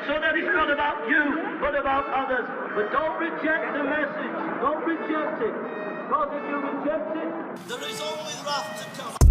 So that it's not about you, but about others. But don't reject the message. Don't reject it. Because if you reject it, there is always wrath to come.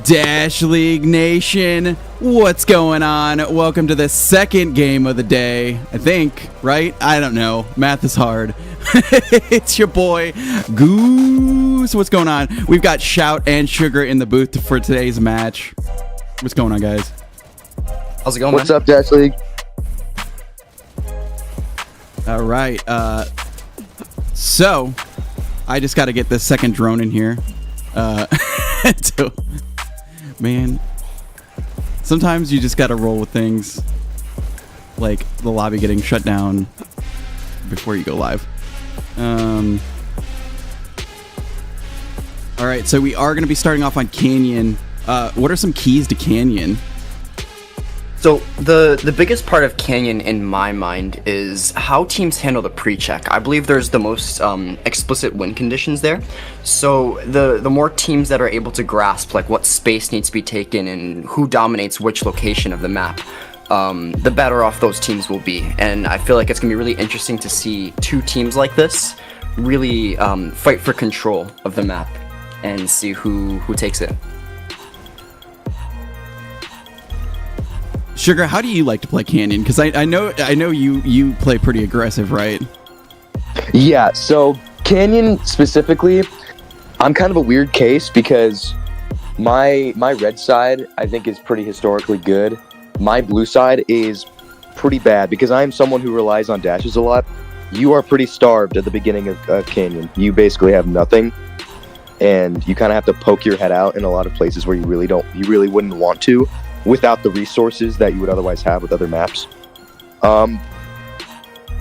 Dash League Nation, what's going on? Welcome to the second game of the day, I think, right? I don't know. Math is hard. It's your boy, Goose. What's going on? We've got Shout and Sugar in the booth for today's match. What's going on, guys? How's it going, What's up, Dash League? All right. So, I just got to get this second drone in here. Man, sometimes you just gotta roll with things like the lobby getting shut down before you go live. All right, so we are gonna be starting off on Canyon. What are some keys to Canyon? So the biggest part of Canyon in my mind is how teams handle the pre-check. I believe there's the most explicit win conditions there. So the more teams that are able to grasp like what space needs to be taken and who dominates which location of the map, the better off those teams will be. And I feel like it's gonna be really interesting to see two teams like this really fight for control of the map and see who takes it. Sugar, how do you like to play Canyon? Because I know you play pretty aggressive, right? Yeah, so Canyon specifically, I'm kind of a weird case because my red side I think is pretty historically good. My blue side is pretty bad because I'm someone who relies on dashes a lot. You are pretty starved at the beginning of Canyon. You basically have nothing, and you kind of have to poke your head out in a lot of places where you really wouldn't want to, without the resources that you would otherwise have with other maps.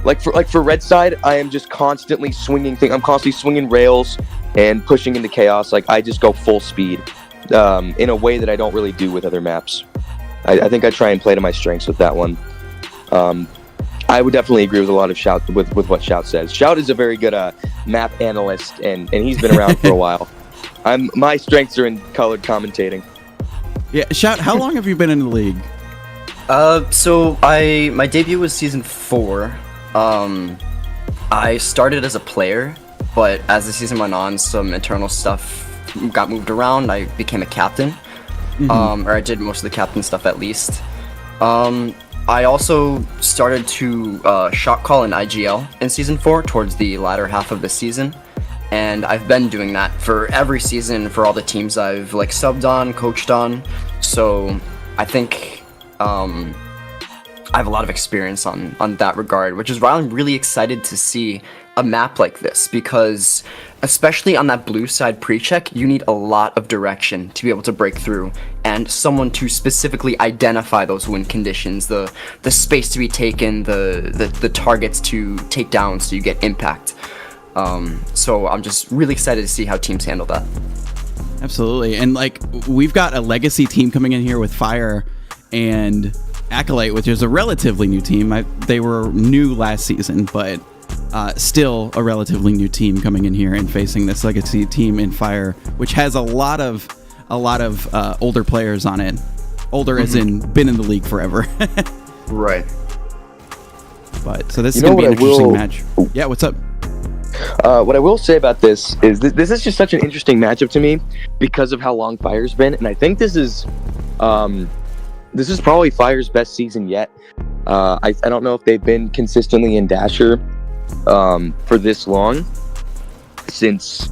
Like for red side, I am just constantly swinging things. I'm constantly swinging rails and pushing into chaos. Like I just go full speed in a way that I don't really do with other maps. I think I try and play to my strengths with that one. I would definitely agree with a lot of Shout with what Shout says. Shout is a very good map analyst, and he's been around for a while. My strengths are in colored commentating. Yeah, Shout, how long have you been in the league? So my debut was season 4. I started as a player, but as the season went on, some internal stuff got moved around. I became a captain, or I did most of the captain stuff at least. I also started to shot call in IGL in season 4 towards the latter half of the season. And I've been doing that for every season for all the teams I've like subbed on, coached on. So I think I have a lot of experience on that regard, which is why I'm really excited to see a map like this, because especially on that blue side pre-check, you need a lot of direction to be able to break through and someone to specifically identify those win conditions, the space to be taken, the targets to take down so you get impact. So I'm just really excited to see how teams handle that. Absolutely. And like we've got a legacy team coming in here with Fire and ACLT, which is a relatively new team. They were new last season, but still a relatively new team coming in here and facing this legacy team in Fire, which has a lot of older players on it. Older as in been in the league forever. Right. But so this is going to be an interesting match. Yeah, what's up? What I will say about this is this is just such an interesting matchup to me because of how long Fire's been, and I think this is probably Fire's best season yet. I don't know if they've been consistently in Dasher for this long since,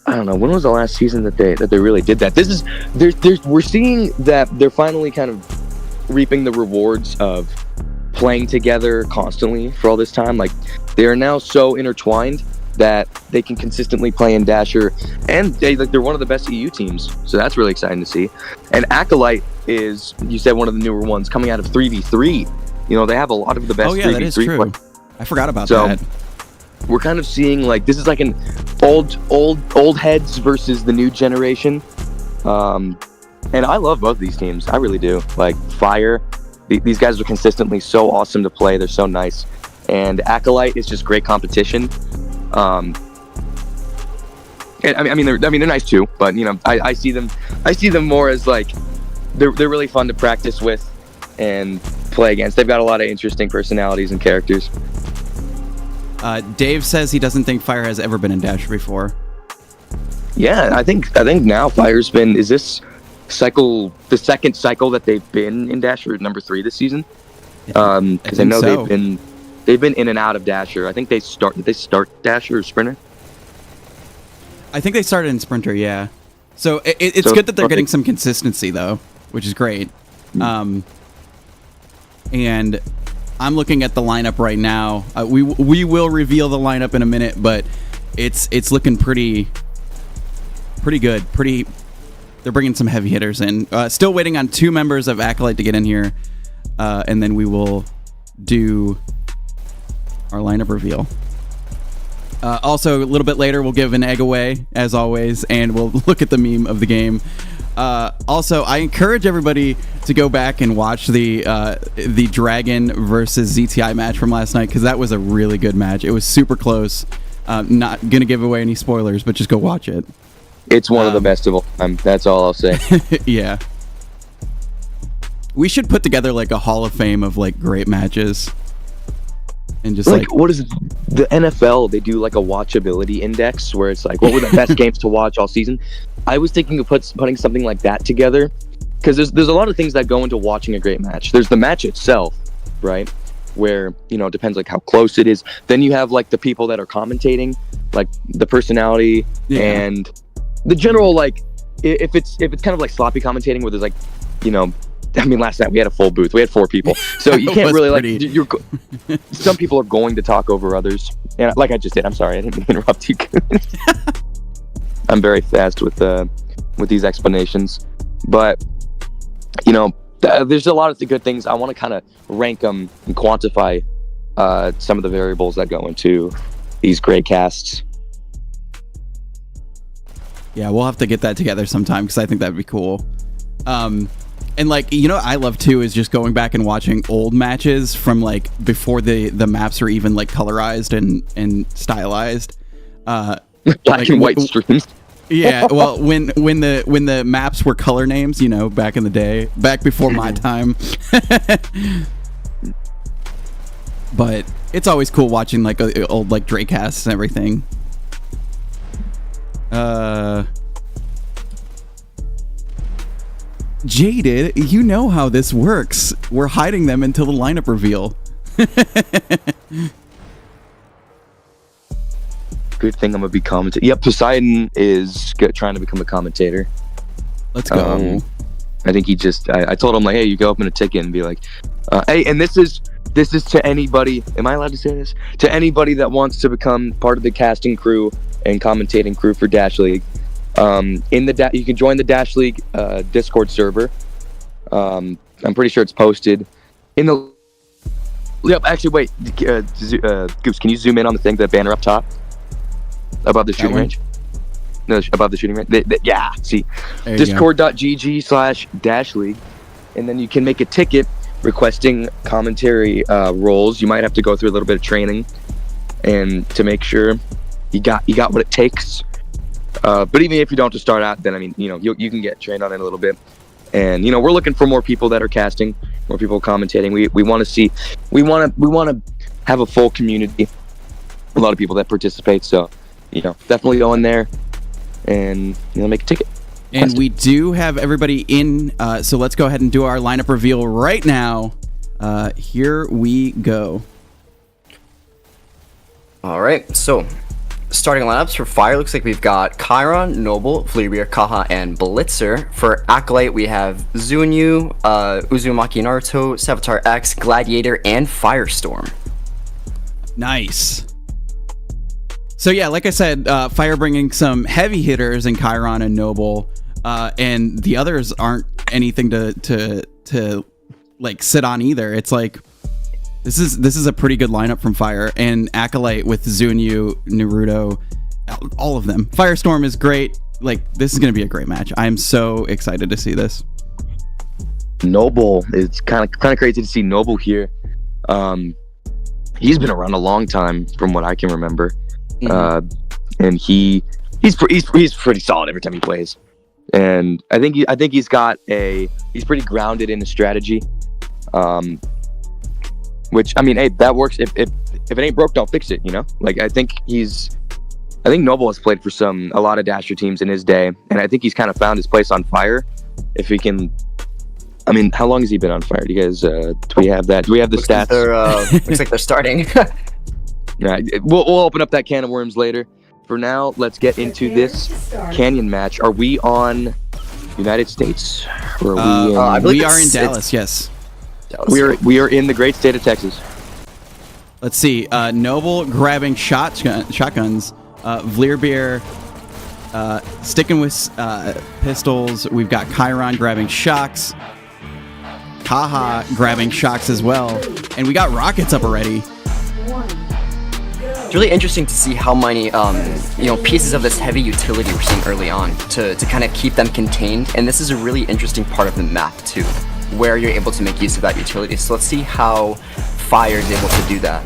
I don't know, when was the last season that they really did that. We're seeing that they're finally kind of reaping the rewards of playing together constantly for all this time. Like they are now so intertwined that they can consistently play in Dasher, and they're one of the best EU teams, so that's really exciting to see. And ACLT is, you said, one of the newer ones coming out of 3v3. You know, they have a lot of the best 3v3 that is true. I forgot about so, that. We're kind of seeing like this is like an old heads versus the new generation. And I love both of these teams. I really do. Like Fire, these guys are consistently so awesome to play. They're so nice. And ACLT is just great competition. And I mean they're nice too, but you know, I see them more as like they're really fun to practice with and play against. They've got a lot of interesting personalities and characters. Dave says he doesn't think Fire has ever been in Dasher before. Yeah, I think now Fire's been. Is this the second cycle that they've been in Dasher, number 3 this season. Because I know so. they've been in and out of Dasher. I think did they start Dasher or Sprinter? I think they started in Sprinter, yeah. So it's good that they're getting some consistency, though, which is great. And I'm looking at the lineup right now. We will reveal the lineup in a minute, but it's looking pretty good. They're bringing some heavy hitters in. Still waiting on 2 members of ACLT to get in here, and then we will do our lineup reveal. Also, a little bit later, we'll give an egg away, as always, and we'll look at the meme of the game. Also, I encourage everybody to go back and watch the Dragon versus ZTI match from last night, because that was a really good match. It was super close. Not going to give away any spoilers, but just go watch it. It's one of the best of all time. That's all I'll say. Yeah. We should put together like a Hall of Fame of like great matches. And just like what is it? The NFL, they do like a watchability index where it's like, what were the best games to watch all season? I was thinking of putting something like that together, because there's a lot of things that go into watching a great match. There's the match itself, right? Where, it depends like how close it is. Then you have like the people that are commentating, like the personality and the general, like if it's kind of like sloppy commentating where there's like, last night we had a full booth. We had 4 people, so you can't really some people are going to talk over others. And like I just did. I'm sorry, I didn't mean to interrupt you. I'm very fast with these explanations, but there's a lot of the good things. I want to kind of rank them and quantify some of the variables that go into these great casts. Yeah, we'll have to get that together sometime, because I think that'd be cool. And like, I love too is just going back and watching old matches from like before the maps are even like colorized and stylized. Black and white streams. Yeah, well, when the maps were color names, back in the day, back before my time. But it's always cool watching like old like Drakecasts and everything. Jaded, you know how this works. We're hiding them until the lineup reveal. Good thing I'm gonna be commentating. Yep, Poseidon is trying to become a commentator. Let's go. I think he just. I told him like, hey, you go open a ticket and be like, hey, and this is to anybody. Am I allowed to say this? To anybody that wants to become part of the casting crew and commentating crew for Dash League. You can join the Dash League Discord server. I'm pretty sure it's posted in the. Yep. Actually, wait. Goose, can you zoom in on the banner up top above the shooting range? No, above the shooting range. Yeah. See, discord.gg/Dash League, and then you can make a ticket requesting commentary roles. You might have to go through a little bit of training, and to make sure you got what it takes. But even if you don't to start out, then you can get trained on it a little bit. And we're looking for more people that are casting, more people commentating. We want to have a full community, a lot of people that participate. So definitely go in there and make a ticket. And we do have everybody in, so let's go ahead and do our lineup reveal right now. Here we go. All right, so starting lineups for Fire, looks like we've got Chiron, Noble, Fleabir, Kaha, and Blitzer. For Acolyte, we have Zunyu, Uzumaki Naruto, Savitar X, Gladiator, and Firestorm. Nice. So yeah, like I said, Fire bringing some heavy hitters in Chiron and Noble, and the others aren't anything to like sit on either. It's like this is a pretty good lineup from Fire, and Acolyte with Zunyu, Naruto, all of them. Firestorm is great. Like, this is going to be a great match. I am so excited to see this. Noble, it's kind of crazy to see Noble here. He's been around a long time from what I can remember. And he's pretty solid every time he plays. And I think he's pretty grounded in the strategy. Which, I mean, hey, that works. If it ain't broke, don't fix it, Like, I think Noble has played for a lot of Dasher teams in his day, and I think he's kind of found his place on Fire, if we can. I mean, how long has he been on fire? Do you guys? Do we have that? Do we have the stats? Looks like they're starting. Right. We'll open up that can of worms later. For now, let's get into this Canyon match. Are we on United States? Or are we I believe we are in Dallas. Yes. Dallas. we are in the great state of Texas. Let's see. Noble grabbing shotguns. Vleerbeer sticking with pistols. We've got Chiron grabbing shocks. Kaha grabbing shocks as well. And we got rockets up already. It's really interesting to see how many pieces of this heavy utility we're seeing early on to kind of keep them contained. And this is a really interesting part of the map too, where you're able to make use of that utility. So let's see how Fire is able to do that.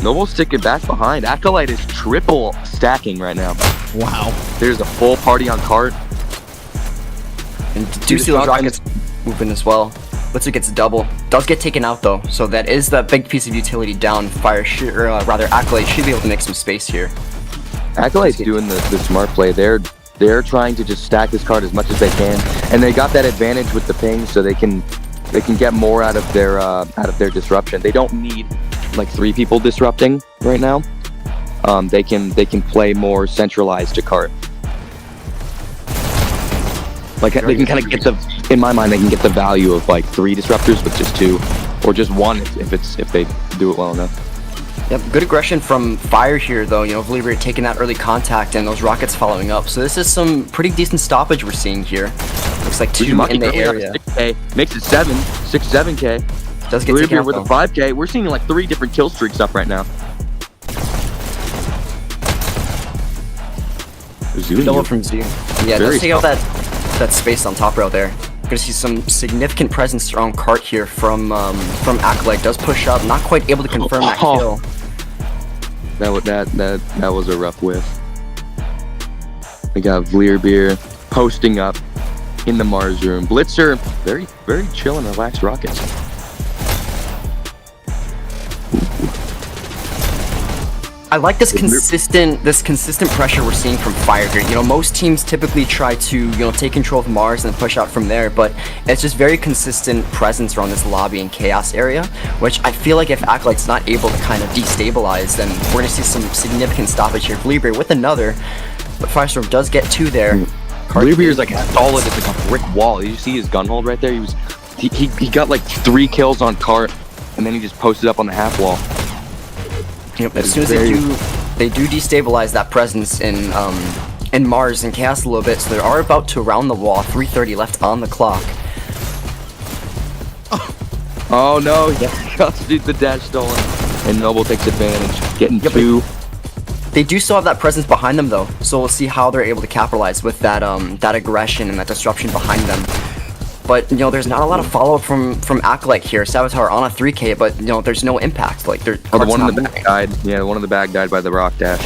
Noble sticking back behind. Acolyte is triple stacking right now. Wow. There's a full party on cart. And do see those rockets moving as well. Blitzer gets a double. Does get taken out though, so that is that big piece of utility down. Fire should, or rather Acolyte should be able to make some space here. Acolyte's doing the smart play. They're trying to just stack this card as much as they can, and they got that advantage with the ping, so they can get more out of their disruption. They don't need like 3 people disrupting right now. They can play more centralized to cart. Like they can kind of get in my mind, they can get the value of like 3 disruptors with just 2, or just 1 if they do it well enough. Yep, good aggression from Fire here though. Vleerbeer taking that early contact and those rockets following up. So this is some pretty decent stoppage we're seeing here. Looks like 2 in the area. 6K, makes it 7K. Does get taken out with a 5K. We're seeing like 3 different kill streaks up right now. Double from Z. Yeah, let's take out that space on top rail there. Gonna see some significant presence around cart here from Acolyte. Does push up, not quite able to confirm that kill. That was a rough whiff. We got Vleerbeer posting up in the Mars room. Blitzer, very very chill and relaxed rockets. I like this consistent pressure we're seeing from Fire here. Most teams typically try to take control of Mars and push out from there, but it's just very consistent presence around this lobby and chaos area, which I feel like if Acolyte's not able to kind of destabilize, then we're gonna see some significant stoppage here. Vleerbeer with another, but Firestorm does get 2 there. Vleerbeer is like solid as like a brick wall. Did you see his gun hold right there? He got like 3 kills on cart, and then he just posted up on the half wall. As soon as they do destabilize that presence in Mars and Chaos a little bit, so they are about to round the wall. 3:30 left on the clock. Oh no, the dash stolen, and Noble takes advantage, getting 2. They do still have that presence behind them though, so we'll see how they're able to capitalize with that that aggression and that disruption behind them. But there's not a lot of follow-up from Acolyte here. Saboteur on a 3K, but there's no impact. Like they're one in the back died. Yeah, one in the back died by the rock dash.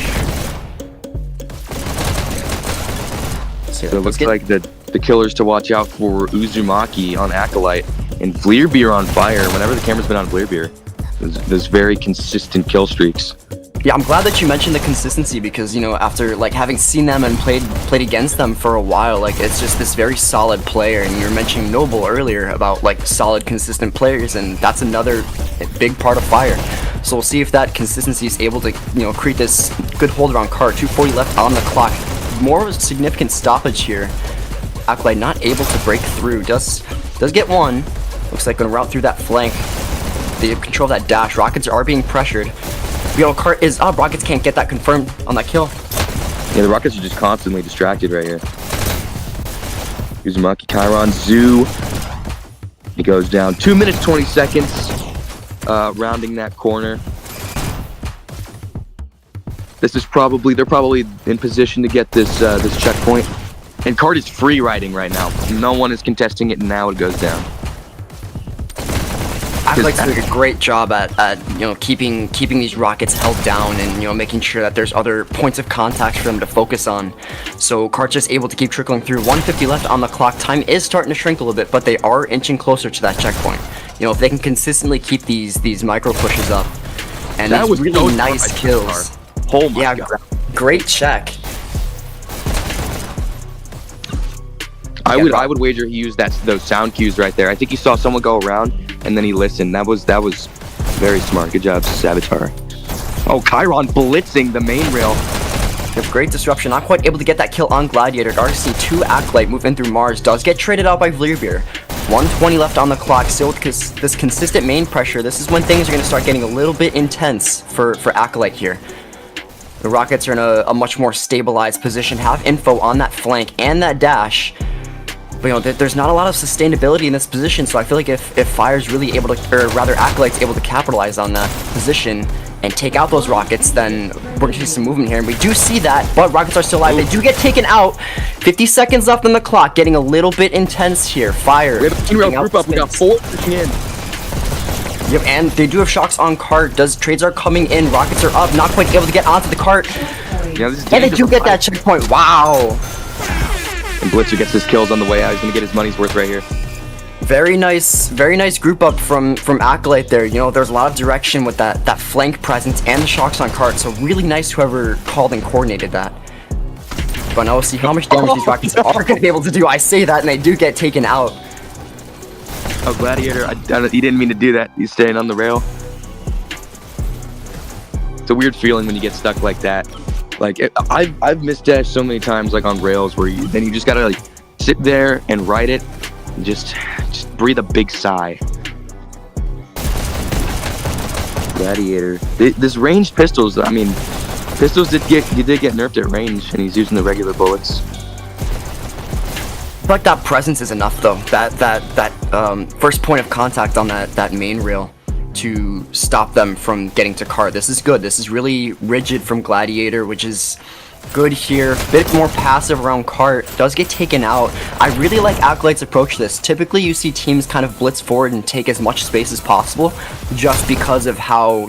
So it looks like the killers to watch out for Uzumaki on Acolyte and Vleerbeer on Fire. Whenever the camera's been on Vleerbeer, there's very consistent kill streaks. Yeah, I'm glad that you mentioned the consistency because, after like having seen them and played against them for a while, like it's just this very solid player. And you were mentioning Noble earlier about like solid, consistent players, and that's another big part of Fire. So we'll see if that consistency is able to, create this good hold around cart. 2:40 left on the clock. More of a significant stoppage here. Acolyte not able to break through. Does get 1. Looks like gonna route through that flank. They control that dash. Rockets are being pressured. Cart is up. Rockets can't get that confirmed on that kill. Yeah, the Rockets are just constantly distracted right here. Uzumaki, Chiron, Zoo. He goes down. 2 minutes 20 seconds. Rounding that corner. They're probably in position to get this checkpoint. And Cart is free riding right now. No one is contesting it, and now it goes down. Acolyte's doing a great job at keeping these rockets held down and making sure that there's other points of contact for them to focus on. So Cart's just able to keep trickling through. 1:50 left on the clock. Time is starting to shrink a little bit, but they are inching closer to that checkpoint. If they can consistently keep these micro pushes up, and that was really nice kills. Oh my God. Great check. I would wager he used those sound cues right there. I think he saw someone go around and then he listened. That was very smart. Good job, Savitar. Oh, Chiron blitzing the main rail. Great disruption. Not quite able to get that kill on Gladiator. RC2 Acolyte moving through Mars does get traded out by Vleerbeer. 120 left on the clock. Still with this consistent main pressure. This is when things are going to start getting a little bit intense for Acolyte here. The Rockets are in a much more stabilized position. Have info on that flank and that dash. But, you know, there's not a lot of sustainability in this position, so I feel like if Fire's really able to, or rather Acolyte's able to capitalize on that position and take out those Rockets, then we're going to see some movement here. And we do see that, but Rockets are still alive. They do get taken out. 50 seconds left on the clock, getting a little bit intense here. Fire. We have a real group up. We got 4 pushing in. Yep, and they do have shocks on cart. Trades are coming in. Rockets are up, not quite able to get onto the cart. Yeah, this is and they do get that checkpoint. Wow. And Blitzer gets his kills on the way out. He's going to get his money's worth right here. Very nice group up from Acolyte there. You know, there's a lot of direction with that flank presence and the shocks on cart. So really nice whoever called and coordinated that. But now we'll see how much damage these Rockets are going to be able to do. I say that and they do get taken out. Oh, Gladiator, he didn't mean to do that. He's staying on the rail. It's a weird feeling when you get stuck like that. Like, I've missed dash so many times, like on rails, where then you just gotta like sit there and ride it, and just breathe a big sigh. Gladiator, this ranged pistols. I mean, pistols did get nerfed at range, and he's using the regular bullets. But that presence is enough, though. That first point of contact on that main rail to stop them from getting to cart. This is good. This is really rigid from Gladiator, which is good here. Bit more passive around cart. Does get taken out. I really like Acolyte's approach to this. Typically, you see teams kind of blitz forward and take as much space as possible, just because of how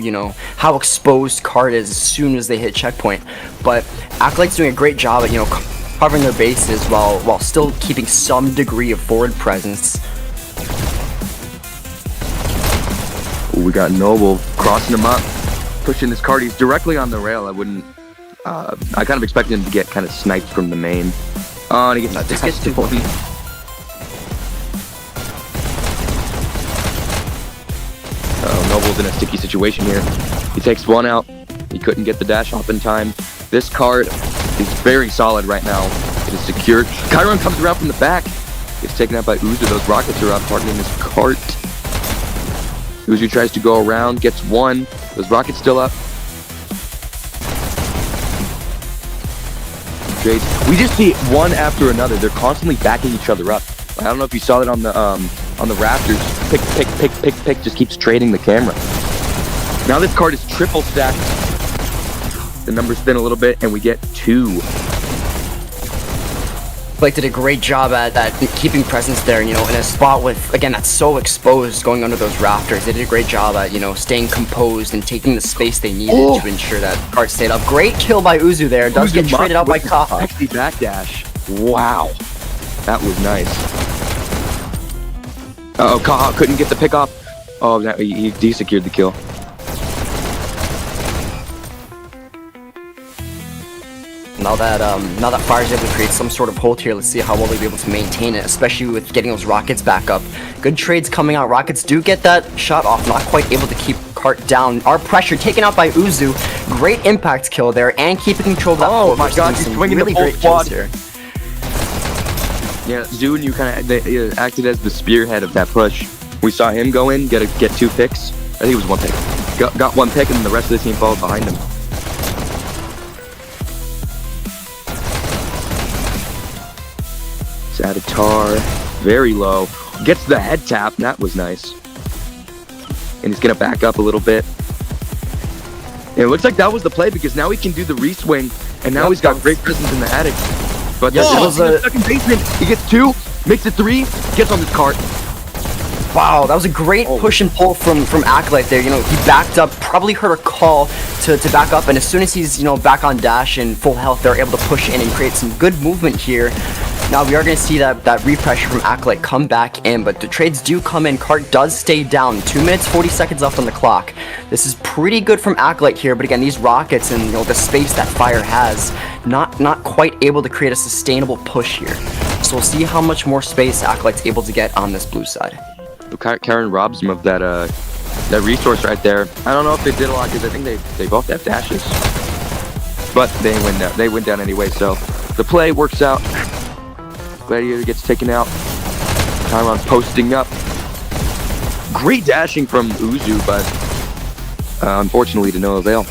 exposed cart is as soon as they hit checkpoint. But Acolyte's doing a great job at covering their bases while still keeping some degree of forward presence. We got Noble crossing him up, pushing this cart. He's directly on the rail. I kind of expected him to get kind of sniped from the main. Oh, and he gets too close. Noble's in a sticky situation here. He takes one out. He couldn't get the dash off in time. This cart is very solid right now. It is secured. Chiron comes around from the back. Gets taken out by Uzu. Those Rockets are up, targeting this cart. Uzu tries to go around, gets one. Those Rockets still up. Trades. We just see one after another. They're constantly backing each other up. I don't know if you saw that on the rafters. Pick. Just keeps trading the camera. Now this card is triple stacked. The numbers spin a little bit, and we get 2. Blake did a great job at keeping presence there, in a spot with, again, that's so exposed going under those rafters. They did a great job at, staying composed and taking the space they needed to ensure that cart stayed up. Great kill by Uzu there. Does get traded out by Kaha. Actually backdash. Wow. That was nice. Uh-oh, Kaha couldn't get the pick off. Oh, he secured the kill. Now that Fire's able to create some sort of hold here, let's see how well they'll be able to maintain it, especially with getting those Rockets back up. Good trades coming out. Rockets do get that shot off, not quite able to keep cart down. Our pressure taken out by Uzu. Great impact kill there, and keeping control of that. Oh my god, he's swinging really the full great squad here. Yeah, Zoo and you kind of acted as the spearhead of that push. We saw him go in, get 2 picks. I think it was 1 pick. Got 1 pick, and the rest of the team followed behind him. Savitar, very low. Gets the head tap. That was nice. And he's going to back up a little bit. And it looks like that was the play, because now he can do the re-swing, and now he's got great presence in the attic. But in the second basement, he gets 2, makes it 3, gets on this cart. Wow, that was a great push and pull from Acolyte there. He backed up, probably heard a call to back up, and as soon as he's back on dash and full health, they're able to push in and create some good movement here. Now we are going to see that repressure from Acolyte come back in, but the trades do come in. Cart does stay down. 2 minutes 40 seconds left on the clock. This is pretty good from Acolyte here, but again, these Rockets and the space that Fire has, not quite able to create a sustainable push here. So we'll see how much more space Acolyte's able to get on this blue side. Karen robs him of that that resource right there. I don't know if they did a lot because I think they both have dashes, but they went down anyway. So the play works out. Gladiator gets taken out. Chiron's posting up. Great dashing from Uzu, but unfortunately to no avail.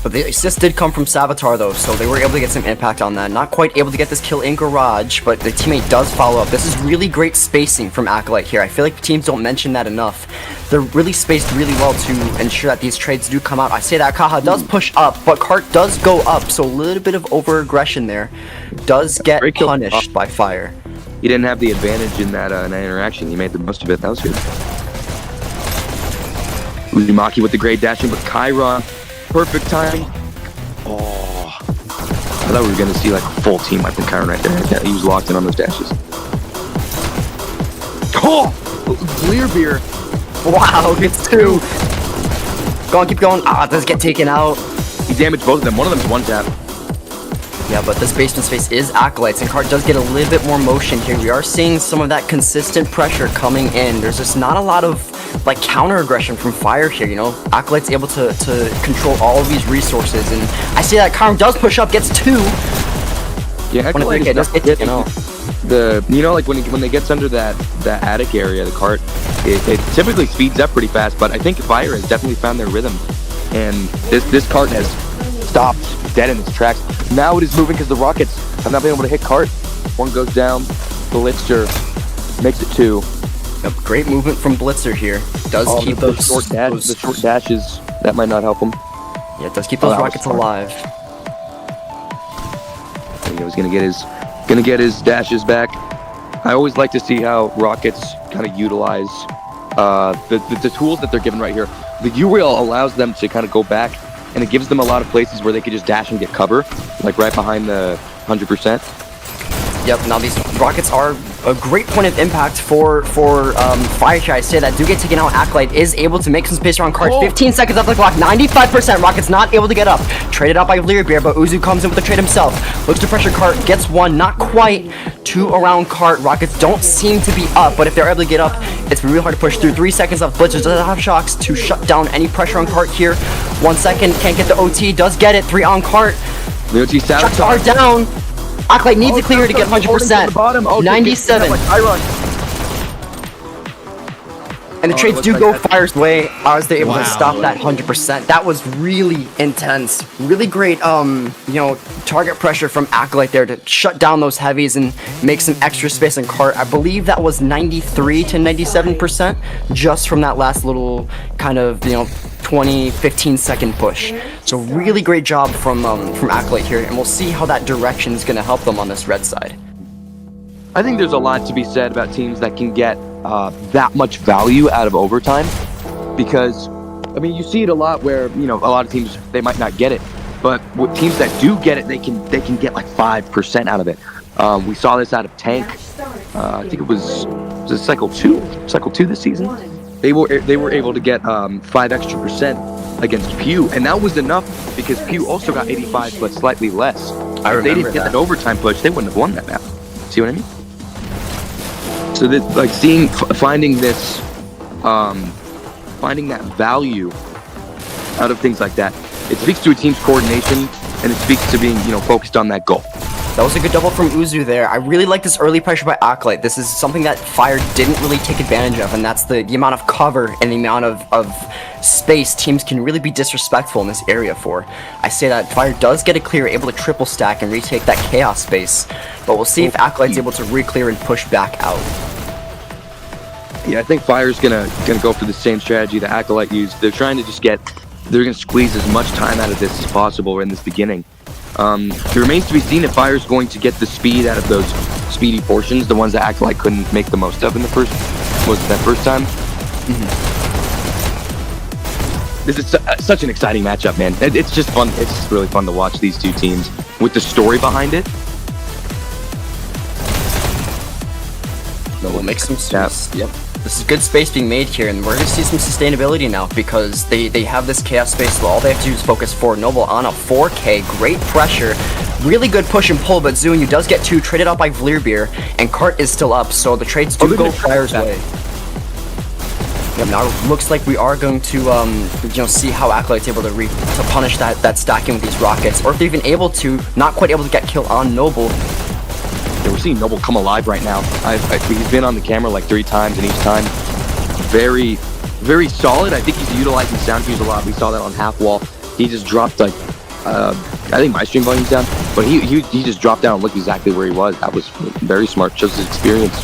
But the assist did come from Savitar though, so they were able to get some impact on that. Not quite able to get this kill in Garage, but the teammate does follow up. This is really great spacing from Acolyte here. I feel like teams don't mention that enough. They're really spaced really well to ensure that these trades do come out. I say that Kaha does push up, but Cart does go up, so a little bit of over-aggression there. Does get punished by Fire. He didn't have the advantage in that interaction. He made the most of it. That was good. Uzumaki with the great dashing, but Chiron, perfect timing. Oh, I thought we were going to see like a full team wipe from Chiron right there. Yeah, he was locked in on those dashes. Oh, Clear Beer. Wow, gets 2. Go on, keep going. Ah, it does get taken out. He damaged both of them. One of them's one tap. Yeah, but this basement space is Acolytes, and Cart does get a little bit more motion here. We are seeing some of that consistent pressure coming in. There's just not a lot of like counter aggression from Fire here, you know. Acolyte's able to control all of these resources, and I see that Chiron does push up, gets 2. Yeah, Acolyte does get taken out. Like when they gets under that attic area, the cart, it typically speeds up pretty fast. But I think Fire has definitely found their rhythm, and this cart has stopped dead in its tracks. Now it is moving because the Rockets have not been able to hit cart. One goes down. Blitzer makes it 2. Yep, great movement from Blitzer here. Does keep the short dashes. That might not help him. Yeah, it does keep those Rockets alive. He's gonna get his dashes back. I always like to see how Rockets kind of utilize the tools that they're given right here. The U-Rail allows them to kind of go back, and it gives them a lot of places where they could just dash and get cover, like right behind the 100%. Yep, now these Rockets are a great point of impact for Fire here. I say that do get taken out. Acolyte is able to make some space around Cart. 15 seconds left on the clock, 95%. Rockets not able to get up. Traded out by Learbeer, but Uzu comes in with the trade himself. Looks to pressure Cart, gets 1, not quite. 2 around Cart. Rockets don't seem to be up, but if they're able to get up, it's really hard to push through. 3 seconds left. Blitzer doesn't have shocks to shut down any pressure on Cart here. 1 second, can't get the OT, does get it. 3 on Cart. The OT shots are down. Acolyte needs a clear to get 100%. 97. And the trades do go Fire's way as they're able to stop that 100%. That was really intense. Really great, target pressure from Acolyte there to shut down those heavies and make some extra space in Cart. I believe that was 93 to 97% just from that last little kind of, 15 second push. So really great job from Acolyte here, and we'll see how that direction is going to help them on this red side. I think there's a lot to be said about teams that can get that much value out of overtime, because I mean you see it a lot where a lot of teams they might not get it, but with teams that do get it, they can get like 5% out of it. We saw this out of Tank. I think it was cycle two this season. They were able to get 5 extra % against Pew, and that was enough because Pew also got 85 but slightly less. If they didn't get that overtime push, they wouldn't have won that map. See what I mean? So that finding that value out of things like that, it speaks to a team's coordination, and it speaks to being focused on that goal. That was a good double from Uzu there. I really like this early pressure by Acolyte. This is something that Fire didn't really take advantage of, and that's the amount of cover and the amount of space teams can really be disrespectful in this area for. I say that Fire does get a clear, able to triple stack and retake that chaos space, but we'll see if Acolyte's able to re-clear and push back out. Yeah, I think Fire's gonna go for the same strategy that Acolyte used. They're trying to they're gonna squeeze as much time out of this as possible in this beginning. It remains to be seen if Fire's going to get the speed out of those speedy portions, the ones that Acolyte couldn't make the most of in the first time. Mm-hmm. This is such an exciting matchup, man. It's just fun. It's just really fun to watch these two teams with the story behind it. We'll make some steps. Yep. This is good space being made here, and we're going to see some sustainability now because they have this chaos space, so all they have to do is focus forward. Noble on a 4K, great pressure, really good push and pull, but Zunyu does get 2, traded out by Vleerbeer, and Cart is still up, so the trades do go Fire's way. Yep, now it looks like we are going to, see how Acolyte's able to punish that stacking with these rockets, or if they're even able to, not quite able to get kill on Noble. Yeah, we're seeing Noble come alive right now. He's been on the camera like 3 times, and each time very, very solid. I think he's utilizing sound cues a lot. We saw that on Half Wall. He just dropped like, I think my stream volume's down, but he just dropped down and looked exactly where he was. That was very smart, just his experience.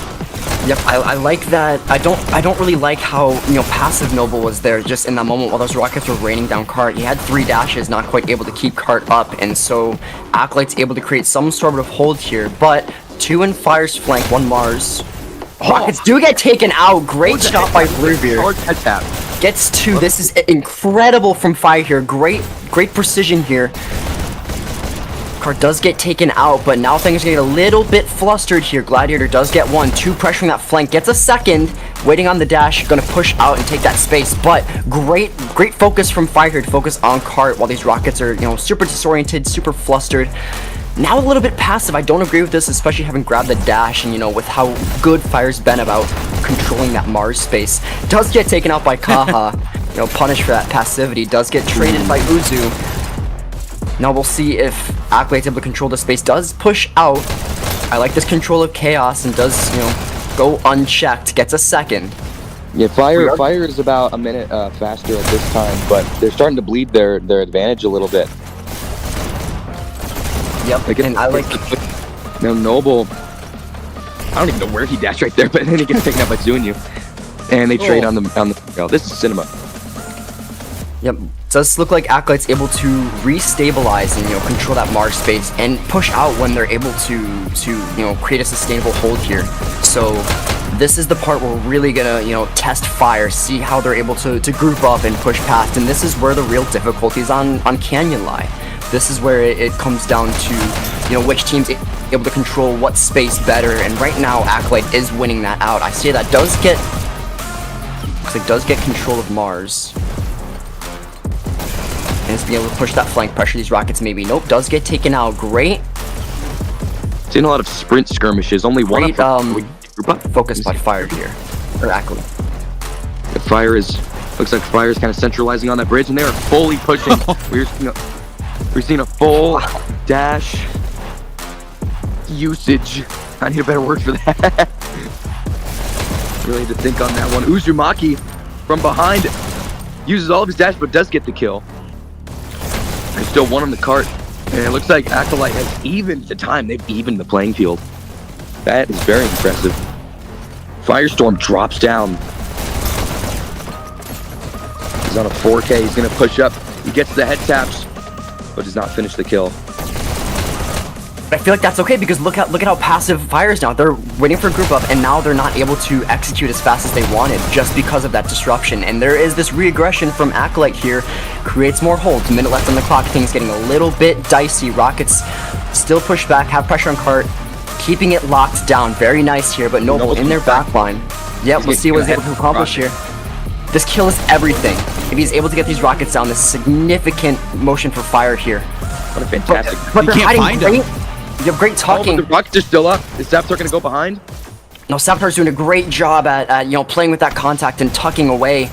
Yep, I like that. I don't really like how, passive Noble was there just in that moment while those rockets were raining down Cart. He had 3 dashes, not quite able to keep Cart up, and so Acolyte's able to create some sort of hold here, but 2 in Fire's flank, 1 Mars. Rockets do get taken out. Great shot by Vleerbeer. Gets 2. This is incredible from Fire here. Great precision here. Cart does get taken out, but now things are getting a little bit flustered here. Gladiator does get 1, 2 pressuring that flank, gets a second, waiting on the dash, gonna push out and take that space, but great focus from Fire here to focus on Cart while these rockets are, super disoriented, super flustered. Now a little bit passive. I don't agree with this, especially having grabbed the dash and, with how good Fire's been about controlling that Mars space. Does get taken out by Kaha, punished for that passivity, does get traded by Uzu. Now we'll see if Acolyte's able to control the space. Does push out. I like this control of chaos and does, go unchecked. Gets a second. Yeah, Fire is about a minute faster at this time, but they're starting to bleed their advantage a little bit. Yep, and I like... Noble, I don't even know where he dashed right there, but then he gets taken out by Zunyu. And they trade on the... Oh, this is cinema. Yep, does look like Acolyte's able to restabilize and, control that Mars space and push out when they're able to create a sustainable hold here. So this is the part where we're really gonna, test Fire, see how they're able to group up and push past, and this is where the real difficulties on Canyon lie. This is where it comes down to, which team's able to control what space better, and right now Acolyte is winning that out. I see that does get control of Mars. And it's being able to push that flank pressure. These rockets maybe. Nope, does get taken out. Great. Seen a lot of sprint skirmishes. Only one of them focused by Fire here. Or Acolyte. The looks like Fire's kind of centralizing on that bridge, and they are fully pushing. We're seeing a full dash usage. I need a better word for that. Really need to think on that one. Uzumaki from behind uses all of his dash, but does get the kill. There's still 1 on the Cart, and it looks like Acolyte has evened the time. They've evened the playing field. That is very impressive. Firestorm drops down. He's on a 4K. He's going to push up. He gets the head taps, but does not finish the kill. I feel like that's okay because look at how passive Fire is now. They're waiting for a group up, and now they're not able to execute as fast as they wanted just because of that disruption. And there is this re-aggression from Acolyte here. Creates more holds. Minute left on the clock. Things getting a little bit dicey. Rockets still push back, have pressure on Cart, keeping it locked down. Very nice here, but Noble in their backline. Yep, we'll see what he's able to accomplish here. This kill is everything. If he's able to get these rockets down, this is significant motion for Fire here. What a fantastic... But they're hiding great. You have great talking. But the rockets are still up. Is Saptar going to go behind? No, Saptar's doing a great job at playing with that contact and tucking away.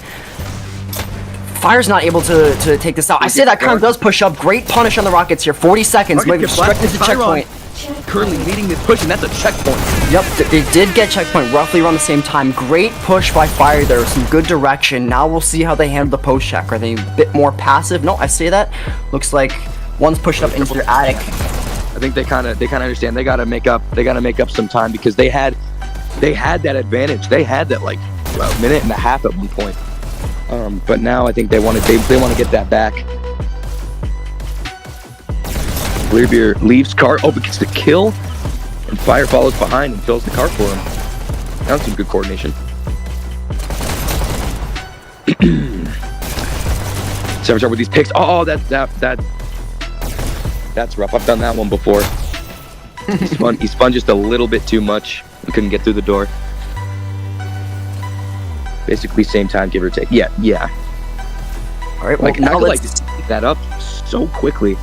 Fire's not able to take this out. I say that Crown does push up. Great punish on the rockets here. 40 seconds. Maybe straight into checkpoint. Currently leading this push, and that's a checkpoint. Yep, they did get checkpoint roughly around the same time. Great push by Fire there. Some good direction. Now we'll see how they handle the post check. Are they a bit more passive? No, I say that. Looks like one's pushed up into their attic. I think they kind of understand they got to make up some time because they had that advantage. They had that like a minute and a half at one point. But now I think they want to get that back. Vleerbeer leaves Cart, gets the kill, and Fire follows behind and fills the cart for him. That was some good coordination. Savage with these picks. Oh, that's rough. I've done that one before. He spun just a little bit too much and couldn't get through the door. basically same time, give or take. Yeah. All right, well, Like, now Acolyte let's... just picked that up so quickly.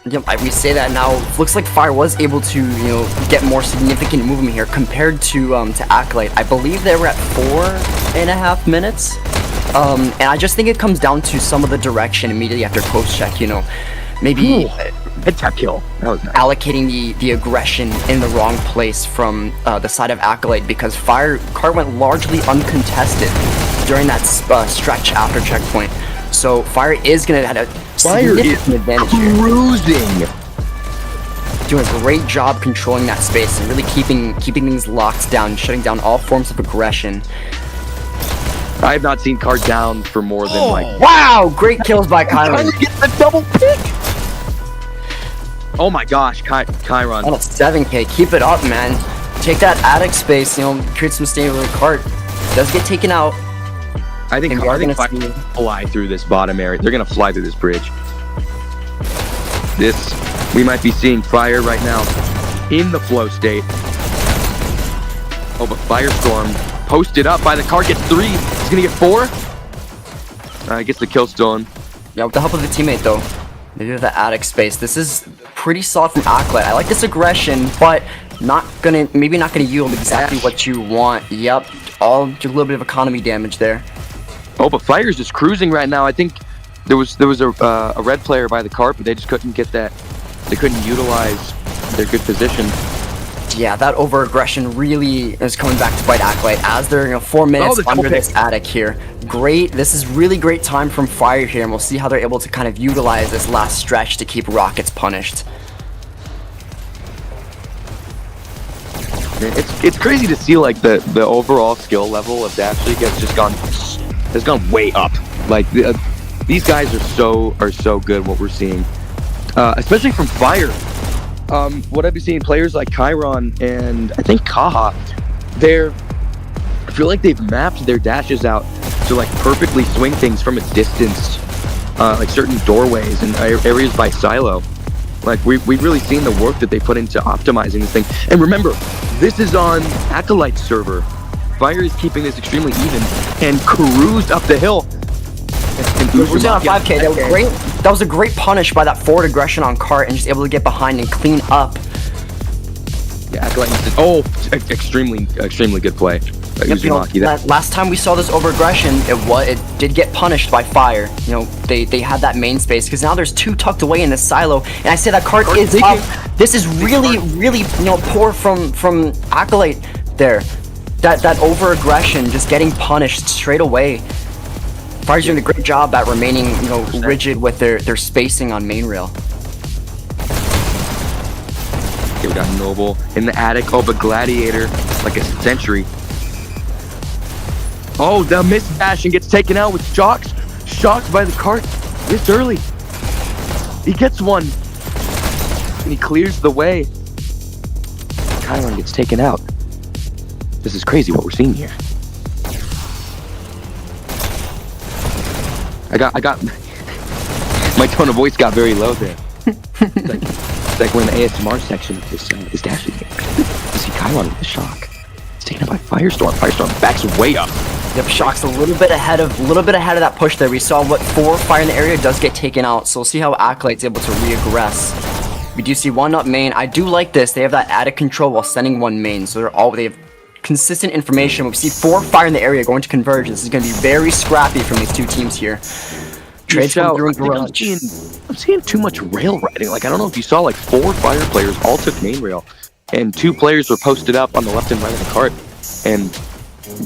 Yep, we say that now. Looks like Fire was able to, get more significant movement here compared to Acolyte. I believe they were at 4.5 minutes. And I just think it comes down to some of the direction immediately after post check. Maybe Head tap kill. That was nice. allocating the aggression in the wrong place from the side of Acolyte, because Cart went largely uncontested during that stretch after checkpoint. So Fire is going to have a significant advantage here. Cruising. Doing a great job controlling that space and really keeping things locked down, shutting down all forms of aggression. I have not seen Cart down for more than Wow! Great kills by Chiron. Get the double pick. Oh my gosh, Chiron. On a 7K, keep it up, man. Take that attic space, create some stable with Cart. Does get taken out. I think Fire Fire can fly through this bottom area. They're gonna fly through this bridge. We might be seeing Fire right now in the flow state. Oh, but Firestorm posted up by the Cart, gets 3. He's gonna get 4. Gets the kill stolen. Yeah, with the help of the teammate though. Maybe with the attic space. This is pretty solid from Acolyte. I like this aggression, but maybe not gonna yield exactly what you want. Yep, just a little bit of economy damage there. Oh, but Fire's just cruising right now. I think there was a red player by the Cart, but they just couldn't get that. They couldn't utilize their good position. Yeah, that over-aggression really is coming back to bite Acolyte as they're 4 minutes under this attic here. Great, this is really great time from Fire here, and we'll see how they're able to kind of utilize this last stretch to keep Rockets punished. It's crazy to see like the overall skill level of Dash League has gone way up. Like these guys are so good. What we're seeing, especially from Fire. What I've been seeing, players like Chiron and I think Kaha, I feel like they've mapped their dashes out to like perfectly swing things from a distance, like certain doorways and areas by silo. Like we've really seen the work that they put into optimizing this thing. And remember, this is on Acolyte server. Fire is keeping this extremely even and cruised up the hill. We're on 5K. That was a great punish by that forward aggression on Cart and just able to get behind and clean up. Yeah, Acolyte extremely good play. Last time we saw this over aggression, it did get punished by Fire. They had that main space because now there's 2 tucked away in the silo, and I say that Cart is up. This is really poor from Acolyte there. That over aggression just getting punished straight away. Fire's doing a great job at remaining rigid with their spacing on main rail. Okay, we got Noble in the attic. Oh, but Gladiator like a sentry. Oh, the miss dash and gets taken out with Shocks. Shocked by the Cart this early. He gets one. And he clears the way. Chiron gets taken out. This is crazy what we're seeing here. I got my tone of voice got very low there. It's like we're in the ASMR section of this Dash game. You see Chiron with the Shock. It's taken out by Firestorm. Firestorm backs way up. Yep, Shock's a little bit ahead of that push there. We saw 4 Fire in the area does get taken out, so we'll see how Acolyte's able to re-aggress. We do see 1 up main. I do like this. They have that attic control while sending 1 main, so they have consistent information. We see 4 Fire in the area going to converge. This is going to be very scrappy from these 2 teams here. Trades come through in garage. I'm seeing too much rail riding. Like, I don't know if you saw, like 4 Fire players all took main rail, and 2 players were posted up on the left and right of the cart, and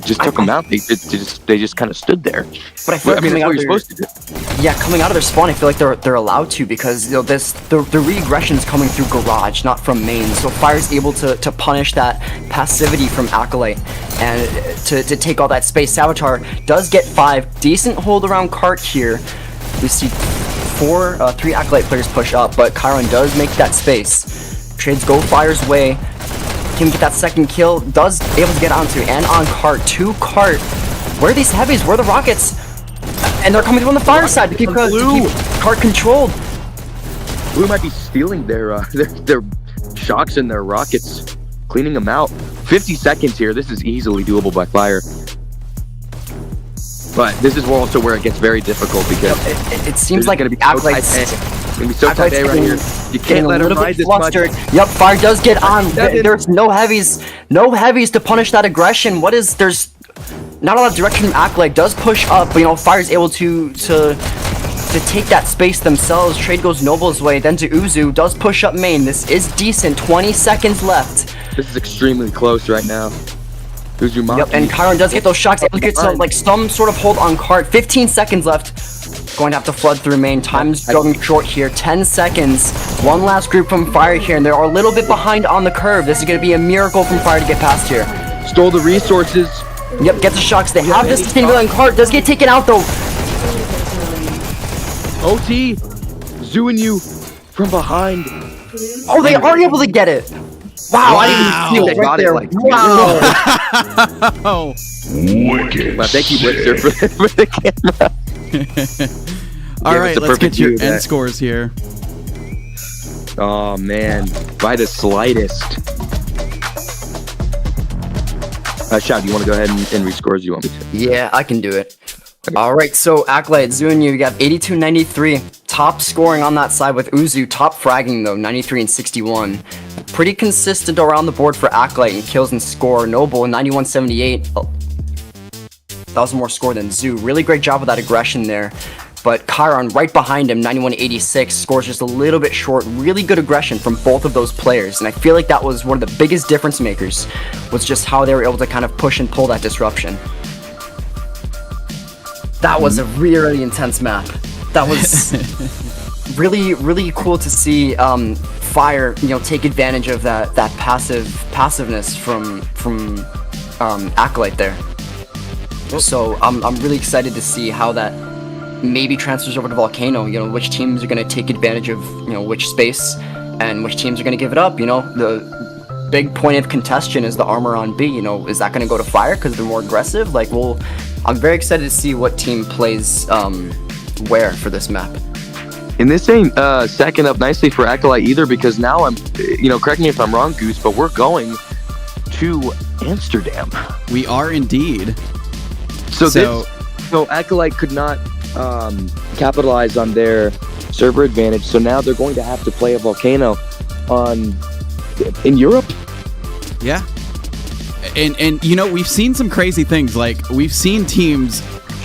just took them out. They just kind of stood there. But I feel like that's what you're supposed to do. Yeah, coming out of their spawn, I feel like they're allowed to, because the re-aggression is coming through garage, not from main. So Fire's able to punish that passivity from Acolyte and to take all that space. Saboteur does get 5. Decent hold around Cart here. We see 3 Acolyte players push up, but Chiron does make that space. Trades go Fire's way. Can get that second kill, does able to get onto and on Cart. 2 Cart. Where are these heavies? Where are the Rockets? And they're coming from the Fire side to keep Cart controlled. Blue might be stealing their Shocks and their Rockets, cleaning them out. 50 seconds here. This is easily doable by Fire. But this is also where it gets very difficult because It seems like going to be Acolyte's going to be so tight A right here. You can't let him ride this much. Yep, Fire does get on. There's no heavies to punish that aggression. There's not a lot of direction from Acolyte. Does push up, but Fire's able to take that space themselves. Trade goes Noble's way, then to Uzu. Does push up main. This is decent. 20 seconds left. This is extremely close right now. Uzu Yep, and Chiron does get those shocks. Able to get some sort of hold on cart. 15 seconds left. Going to have to flood through main. Time's going short here. 10 seconds. One last group from Fire here, and they're a little bit behind on the curve. This is going to be a miracle from Fire to get past here. Stole the resources. Yep, gets the shocks. They have this sustainability, and cart does get taken out though. OT, zooing you from behind. Oh, they are able to get it. Wow, I didn't even see it right there. Oh. Wicked. Wow, thank you, Blitzer, for the camera. All right, let's get your end scores here. Oh man, by the slightest. Shao, do you want to go ahead and rescore? Do you want me to? Yeah, I can do it. Okay. All right, so Acolyte, Zooing you got 82-93. Top scoring on that side with Uzu. Top fragging though, 93 and 61. Pretty consistent around the board for Acolyte in kills and score. Noble, 91-78. That was more score than Zoo. Really great job with that aggression there. But Chiron right behind him, 91-86, scores just a little bit short. Really good aggression from both of those players. And I feel like that was one of the biggest difference makers, was just how they were able to kind of push and pull that disruption. That was a really, really intense map. That was really, really cool to see Fire, take advantage of that passiveness from Acolyte there. So I'm really excited to see how that maybe transfers over to Volcano. Which teams are going to take advantage of which space, and which teams are going to give it up. The big point of contention is the armor on B. Is that going to go to Fire because they're more aggressive? I'm very excited to see what team plays where for this map. And this ain't stacking up nicely for Acolyte either, because now I'm, correct me if I'm wrong, Goose, but we're going to Amsterdam. We are indeed. So Acolyte could not capitalize on their server advantage, so now they're going to have to play a Volcano in Europe. Yeah. And we've seen some crazy things. We've seen teams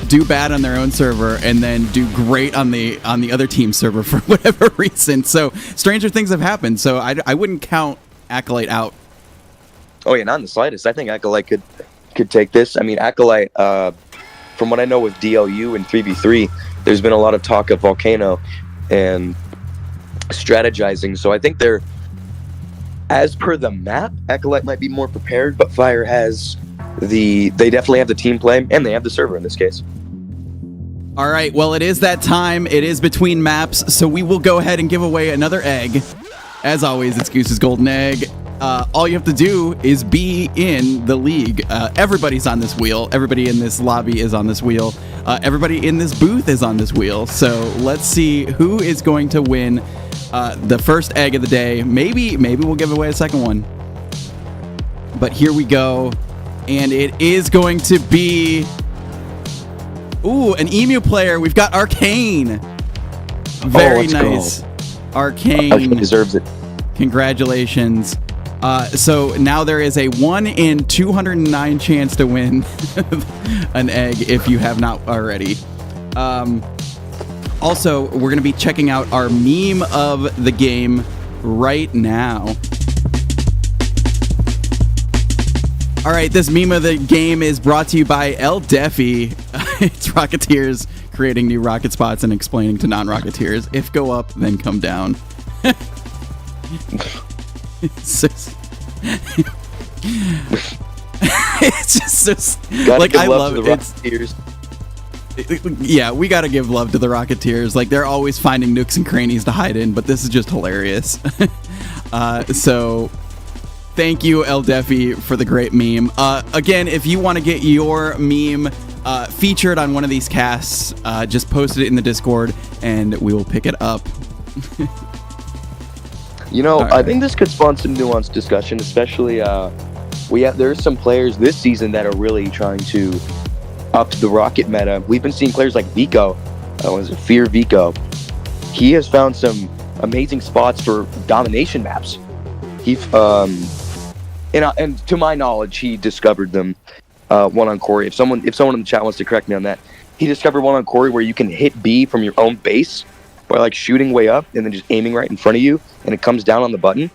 do bad on their own server and then do great on the other team's server for whatever reason. So stranger things have happened. So I wouldn't count Acolyte out. Oh yeah, not in the slightest. I think Acolyte could take this. I mean, Acolyte, from what I know with DLU and 3v3, there's been a lot of talk of Volcano and strategizing. So I think they're, as per the map, Acolyte might be more prepared, but Fire has they definitely have the team play, and they have the server in this case. All right, well, it is that time. It is between maps, so we will go ahead and give away another egg. As always, it's Goose's Golden Egg. All you have to do is be in the league. Everybody's on this wheel. Everybody in this lobby is on this wheel. Everybody in this booth is on this wheel. So let's see who is going to win the first egg of the day. Maybe we'll give away a second one. But here we go. And it is going to be... Ooh, an Emu player. We've got Arcane. Very nice. Go. Arcane deserves it. Congratulations. So now there is a 1 in 209 chance to win an egg if you have not already. Also, we're going to be checking out our meme of the game right now. All right, this meme of the game is brought to you by El Defi. It's Rocketeers creating new rocket spots and explaining to non-Rocketeers, if go up, then come down. It's just so, like, I love it. Yeah, we gotta give love to the Rocketeers. Like, they're always finding nooks and crannies to hide in, but this is just hilarious. So thank you, El Defi, for the great meme. Again, if you want to get your meme featured on one of these casts, just post it in the Discord and we will pick it up. Right. I think this could spawn some nuanced discussion, especially there's some players this season that are really trying to up the Rocket meta. We've been seeing players like Vico, Fear Vico. He has found some amazing spots for domination maps. And to my knowledge, he discovered them one on Corey. If someone in the chat wants to correct me on that, he discovered one on Corey where you can hit B from your own base by like shooting way up and then just aiming right in front of you, and it comes down on the button.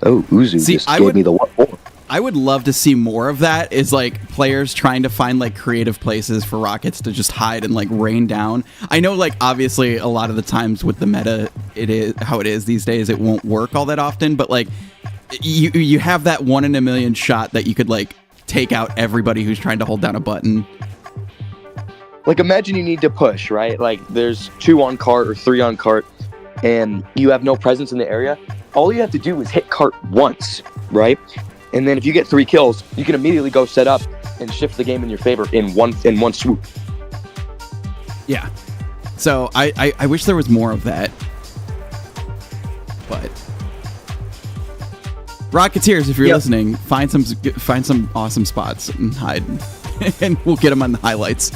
Uzu just gave me the what for. I would love to see more of that. Is like players trying to find like creative places for rockets to just hide and like rain down. I know, like, obviously a lot of the times with the meta, it is how it is these days. It won't work all that often, but like you have that 1 in a million shot that you could like take out everybody who's trying to hold down a button. Like, imagine you need to push, right? Like, there's 2 on cart or 3 on cart, and you have no presence in the area. All you have to do is hit cart once, right? And then if you get 3 kills, you can immediately go set up and shift the game in your favor in one swoop. Yeah. So I wish there was more of that. But Rocketeers, if you're listening, find some awesome spots and hide, and we'll get them on the highlights.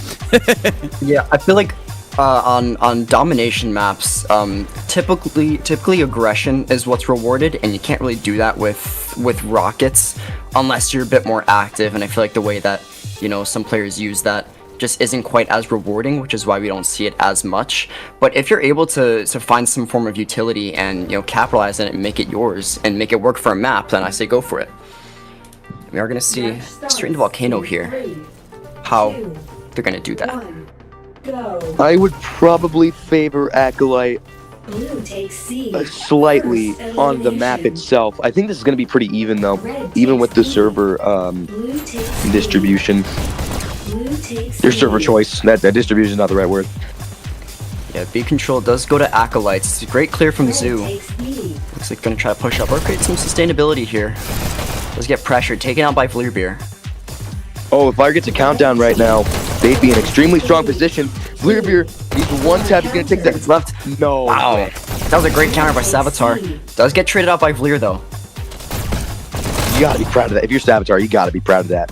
Yeah, I feel like on domination maps, typically aggression is what's rewarded, and you can't really do that with rockets unless you're a bit more active. And I feel like the way that some players use that just isn't quite as rewarding, which is why we don't see it as much. But if you're able to find some form of utility and capitalize on it and make it yours and make it work for a map, then I say go for it. We are gonna see straight into Volcano here how they're gonna do that. I would probably favor Acolyte slightly on the map itself. I think this is going to be pretty even, though, even with the server distribution. Your server choice. That distribution is not the right word. Yeah, B control does go to Acolytes. It's a great clear from Zoo. Looks like going to try to push up or create some sustainability here. Does get pressured, taken out by Vleerbeer. Oh, if Fire gets a countdown right now, they'd be in extremely strong position. Vleerbeer, he's one tap, he's going to take that. It's left. No. Wow. That was a great counter by Savitar. Does get traded out by Vleer, though. You got to be proud of that. If you're Savitar, you got to be proud of that.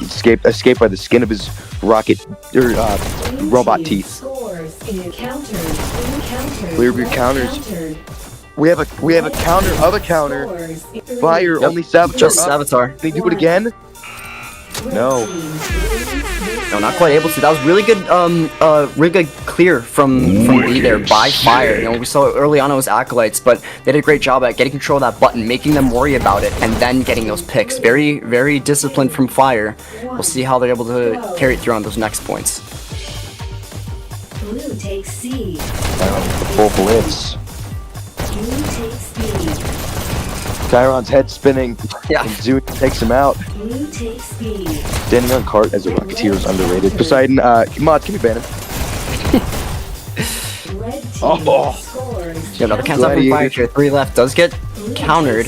Escape by the skin of his rocket, robot teeth. Vleerbeer counters. We have a counter of a counter. Fire, only Savitar. Just Savitar. They do it again? No, not quite able to. That was really good clear from B there by Fire. We saw early on it was Acolytes, but they did a great job at getting control of that button, making them worry about it, and then getting those picks. Very, very disciplined from Fire. We'll see how they're able to carry it through on those next points. Blue takes C. The full blitz. Blue takes B. Chiron's head spinning. Yeah. And Zoo takes him out. Blue takes B. Standing on cart as a Rocketeer is underrated. Poseidon, mods, can you ban him? Red team scores. Yeah, another countdown from Fire here. 3 left. Does get countered.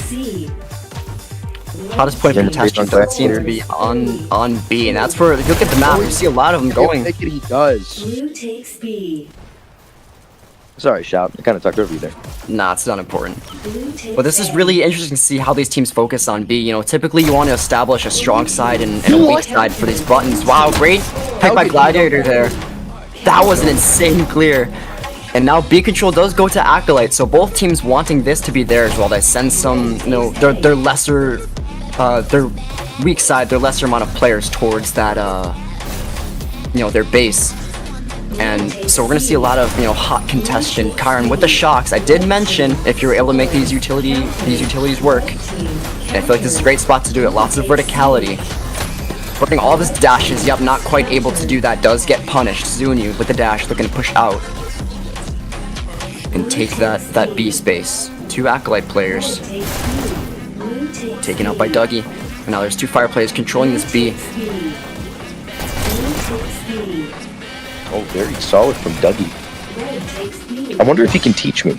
Hottest point of contention does seem to be on B, and that's where, if you look at the map, you see a lot of them going. He does. Blue takes B. Sorry, Shout. I kind of talked over you there. Nah, it's not important. Blue takes But this is A. really interesting to see how these teams focus on B. Typically you want to establish a strong side and a weak side for these buttons. Wow, great pick by Gladiator there. That was an insane clear. And now B control does go to Acolyte, so both teams wanting this to be theirs while they send some, their lesser, their weak side, their lesser amount of players towards that, their base. And so we're going to see a lot of, hot contestation. Kyron with the shocks. I did mention if you're able to make these utilities work. And I feel like this is a great spot to do it. Lots of verticality. Working all of his dashes. Yep, not quite able to do that. Does get punished. Zunu with the dash looking to push out. And take that B space. 2 Acolyte players. Taken out by Dougie. And now there's 2 Fire players controlling this B. Oh, very solid from Dougie. I wonder if he can teach me.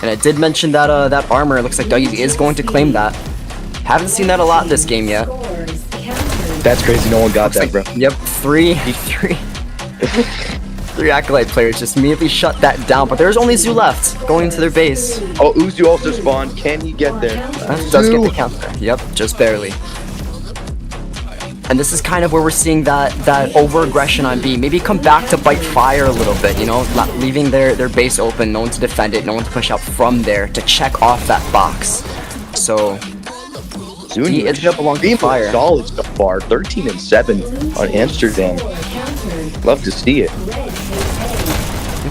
And I did mention that that armor. It looks like Dougie is going to claim that. Haven't seen that a lot this game yet. That's crazy. No one got that, bro. Yep, 3 Acolyte players just immediately shut that down. But there's only Zoo left going into their base. Oh, Uzu also spawned. Can he get there? Does get the counter. Yep, just barely. And this is kind of where we're seeing that over-aggression on B. Maybe come back to bite Fire a little bit, you know, leaving their base open, no one to defend it, no one to push out from there to check off that box. So he ended up along the Fire. Solid so far, 13-7 on Amsterdam. Love to see it.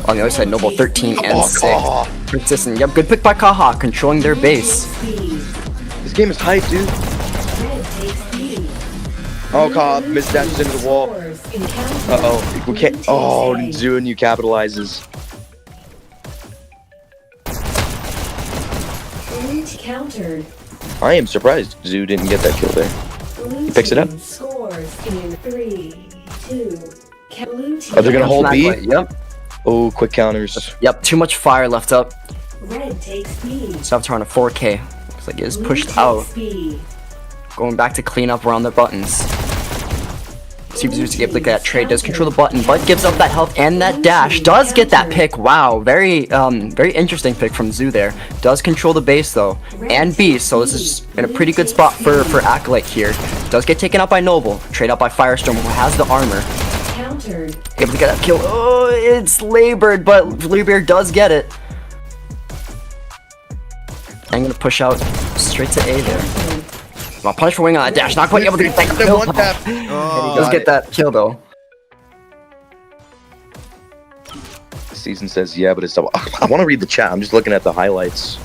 On the other side, Noble 13-6. Consistent. Yep, good pick by Kaha, controlling their base. This game is hype, dude. Oh, Kaha misdashes into the wall. Uh-oh, we can't. Oh, Zunu capitalizes. Countered. I am surprised Zoo didn't get that kill there. He picks it up. Scores in 3, 2. Oh, they're gonna hold B? Yep. Oh, quick counters. Yep, too much fire left up. Red takes B. Avatar on a 4K. Looks like it is pushed out. Going back to clean up around their buttons. See if Zeus gets like that trade, does control the button, but gives up that health and that dash. Does get that pick. Wow, very interesting pick from Zoo there. Does control the base though, and B, so this is in a pretty good spot for Acolyte here. Does get taken out by Noble, trade out by Firestorm who has the armor. Able to get that kill. Oh, it's labored, but Bluebeard does get it. I'm gonna push out straight to A there. Well, punish for wing on that dash, not quite able to get that kill. One tap. He does get that kill though. Season says yeah, but it's double. I want to read the chat. I'm just looking at the highlights.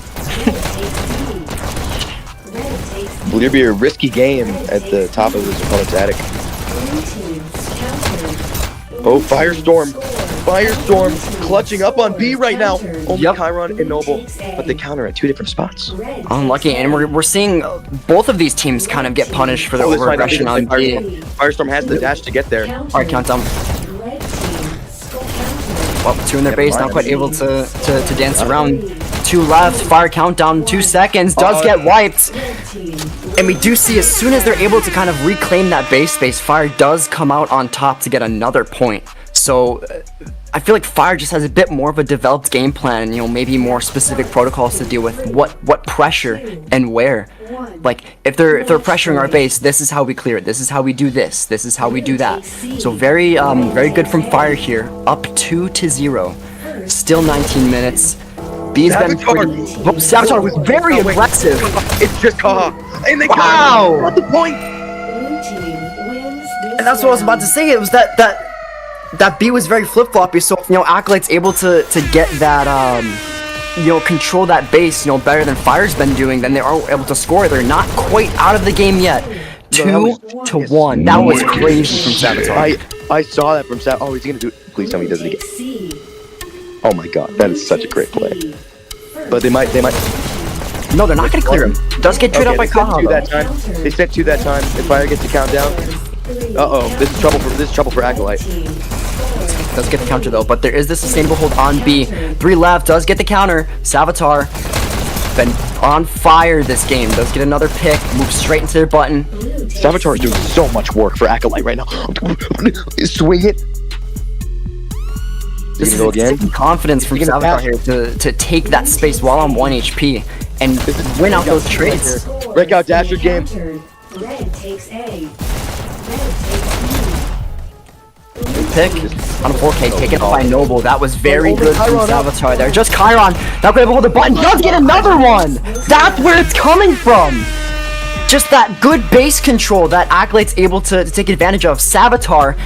Bluebeard, risky game at the top of his opponent's attic. Oh, Firestorm. Firestorm clutching up on B right now. Only Chiron and Noble, but they counter at two different spots. Unlucky, and we're seeing both of these teams kind of get punished for their over-aggression on B. Firestorm has the dash to get there. Alright, countdown. Well, two in their base, not quite able to dance around. Two left, fire countdown, 2 seconds, does get wiped. And we do see as soon as they're able to kind of reclaim that base space, Fire does come out on top to get another point. So I feel like Fire just has a bit more of a developed game plan, you know, maybe more specific protocols to deal with what pressure and where. Like if they're pressuring our base, this is how we clear it. This is how we do this. This is how we do that. So very good from Fire here. Up 2-0. Still 19 minutes. B's been pretty. Saboteur was very aggressive. It's just Kaha. And they got the point. And that's what I was about to say. It was that B was very flip-floppy. So you know, Acolyte's able to get that you know, control that base, you know, better than Fire's been doing. Then they are able to score. They're not quite out of the game yet. 2-1. That was crazy from Saboteur. I saw that from Saboteur. Oh, he's gonna do it. Please tell me he does it again. Oh my god, that is such a great play. But they might. No, they're not gonna clear him. Does get traded up by Kaha. They sent two that time. If Fire gets the countdown. Uh-oh, this is trouble for Acolyte. Does get the counter though, but there is the sustainable hold on B. 3 left, does get the counter. Saboteur been on fire this game. Does get another pick, moves straight into their button. Saboteur is doing so much work for Acolyte right now. Swing it. This is again? Confidence from Saboteur here to take that space while on 1 HP and win out those trades. Breakout dasher game. Red takes A. Pick on a 4K, taken up by Noble. That was very good from Saboteur there. Just Chiron, not going to hold the button. Does get another one. That's where it's coming from. Just that good base control that Acolyte's able to take advantage of. Saboteur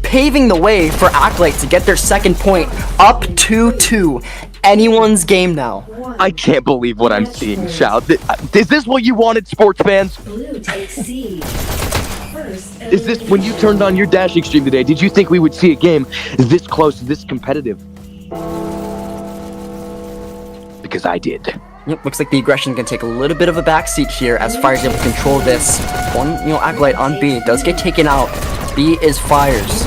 paving the way for Acolyte to get their second point, up 2-2. Anyone's game now. I can't believe what I'm seeing, Shout. Is this what you wanted, sports fans? Blue takes C. Is this, when you turned on your dashing stream today, did you think we would see a game this close, this competitive? Because I did. Yep, looks like the aggression can take a little bit of a backseat here as Fire's able to control this. One, you know, Acolyte on B does get taken out. B is Fire's.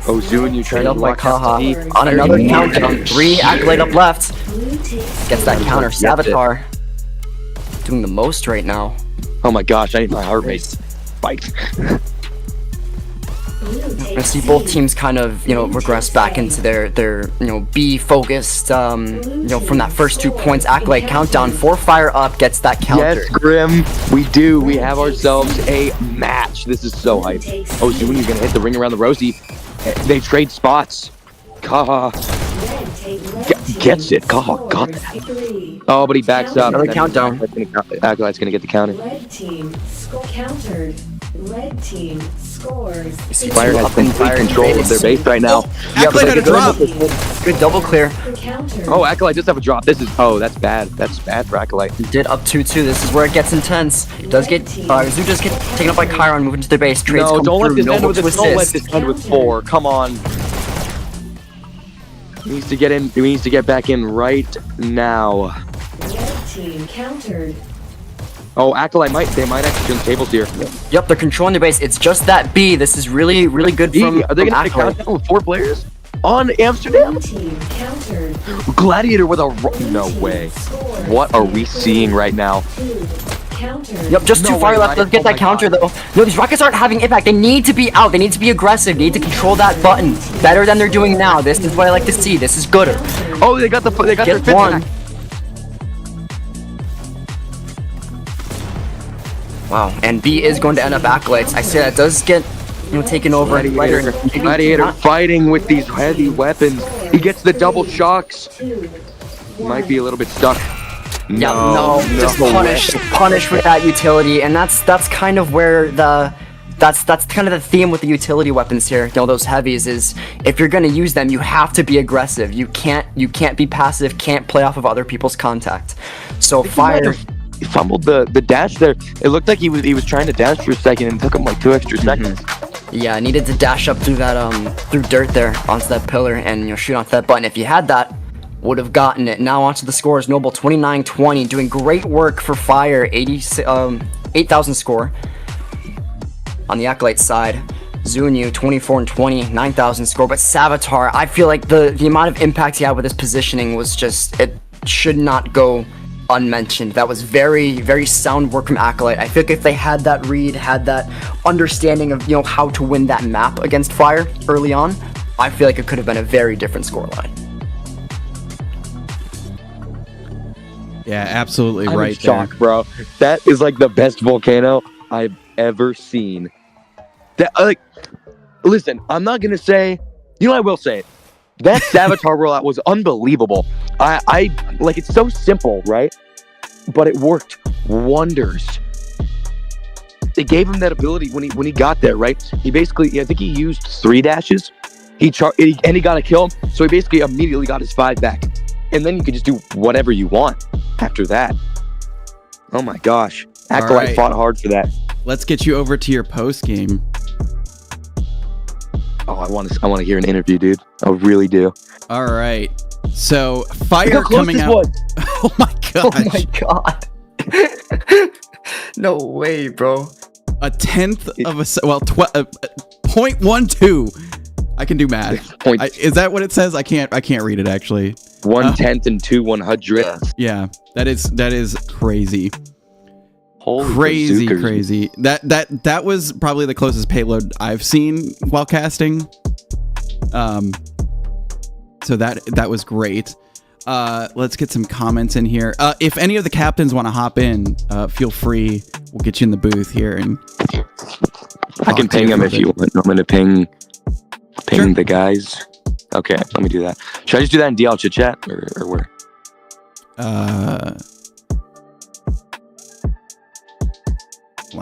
Oh, Zune, you trying to up by lock Kaha on another countdown. 3 Acolyte up left. Gets that counter. Saboteur doing the most right now. Oh my gosh, I need my heart rate spiked. I see both teams kind of, regress back into their B focused, from that first 2 points. Acolyte countdown, 4 fire up, gets that counter. Yes, Grim, we do. We have ourselves a match. This is so hype. Oh, Zuni's gonna hit the ring around the Rosie. They trade spots. Kaha gets it. Kaha got that. Oh, but he backs up. Another countdown. Acolyte's gonna get the counter. Red team countered. Red team scores. Fire has complete control of their base right now. Acolyte had a drop. Good double clear. Oh, Acolyte does have a drop. That's bad. That's bad for Acolyte. He did up 2-2. This is where it gets intense. It does get Zoo does get taken up by Chiron, moving to their base. Trades No, come don't let through. this end Noble with to this. Don't let assist. this end with 4. Come on. He needs to get in. He needs to get back in right now. Red team countered. Oh, Acolyte they might actually turn the tables here. Yep, they're controlling their base. It's just that B. This is really, really good from Are they gonna Acolyte. count with 4 players on Amsterdam? Blue team countered. Gladiator with no way. What are we seeing right now? Countered. Yep, just No 2 fire way, left. right? Let's get Oh that my counter God. though. No, these rockets aren't having impact. They need to be out. They need to be aggressive. They need to control that button better than they're doing now. This is what I like to see. This is gooder. Oh, they got their Get fifth one. back. Wow, and B is going to end up Acolytes. I say that does get, taken over. Gladiator fighting with these heavy weapons. He gets the double shocks. Might be a little bit stuck. Yeah, no, just punish with that utility, and that's kind of where that's kind of the theme with the utility weapons here. Those heavies is if you're gonna use them, you have to be aggressive. You can't be passive. Can't play off of other people's contact. So fire. He fumbled the dash there. It looked like he was trying to dash for a second and took him like 2 extra seconds. Yeah, needed to dash up through that through dirt there onto that pillar and shoot onto that button. If you had that, would have gotten it. Now onto the scores. Noble 29-20, doing great work for Fire. 8,000 score on the Acolyte side. Zunyu 24-20, 9,000 score. But Savitar, I feel like the amount of impact he had with his positioning was just, it should not go unmentioned. That was very, very sound work from Acolyte. I feel like if they had that read, had that understanding of how to win that map against Fire early on, I feel like it could have been a very different scoreline. Yeah, absolutely I'm right in shock, there. bro. That is like the best volcano I've ever seen. That listen, I'm not gonna say. I will say it. That Savitar rollout was unbelievable. I like it's so simple, right? But it worked wonders. It gave him that ability when he got there, right? He basically, I think he used 3 dashes. He got a kill, so he basically immediately got his 5 back. And then you could just do whatever you want after that. Oh my gosh. Acolyte fought hard for that. Let's get you over to your post game. Oh, I want to hear an interview, dude. I really do. All right. So Fire Look how close coming this out. was. Oh my gosh. God. No way, bro. A tenth of a 0.12. I can do math. Is that what it says? I can't read it actually. 1/10 and 2/100. Yeah, that is crazy. Holy Crazy, bazookers. crazy. That was probably the closest payload I've seen while casting. So that was great. Let's get some comments in here. If any of the captains want to hop in, feel free. We'll get you in the booth here and I can ping them if you want. I'm gonna ping the guys. Okay, let me do that. Should I just do that in DL chit chat or where?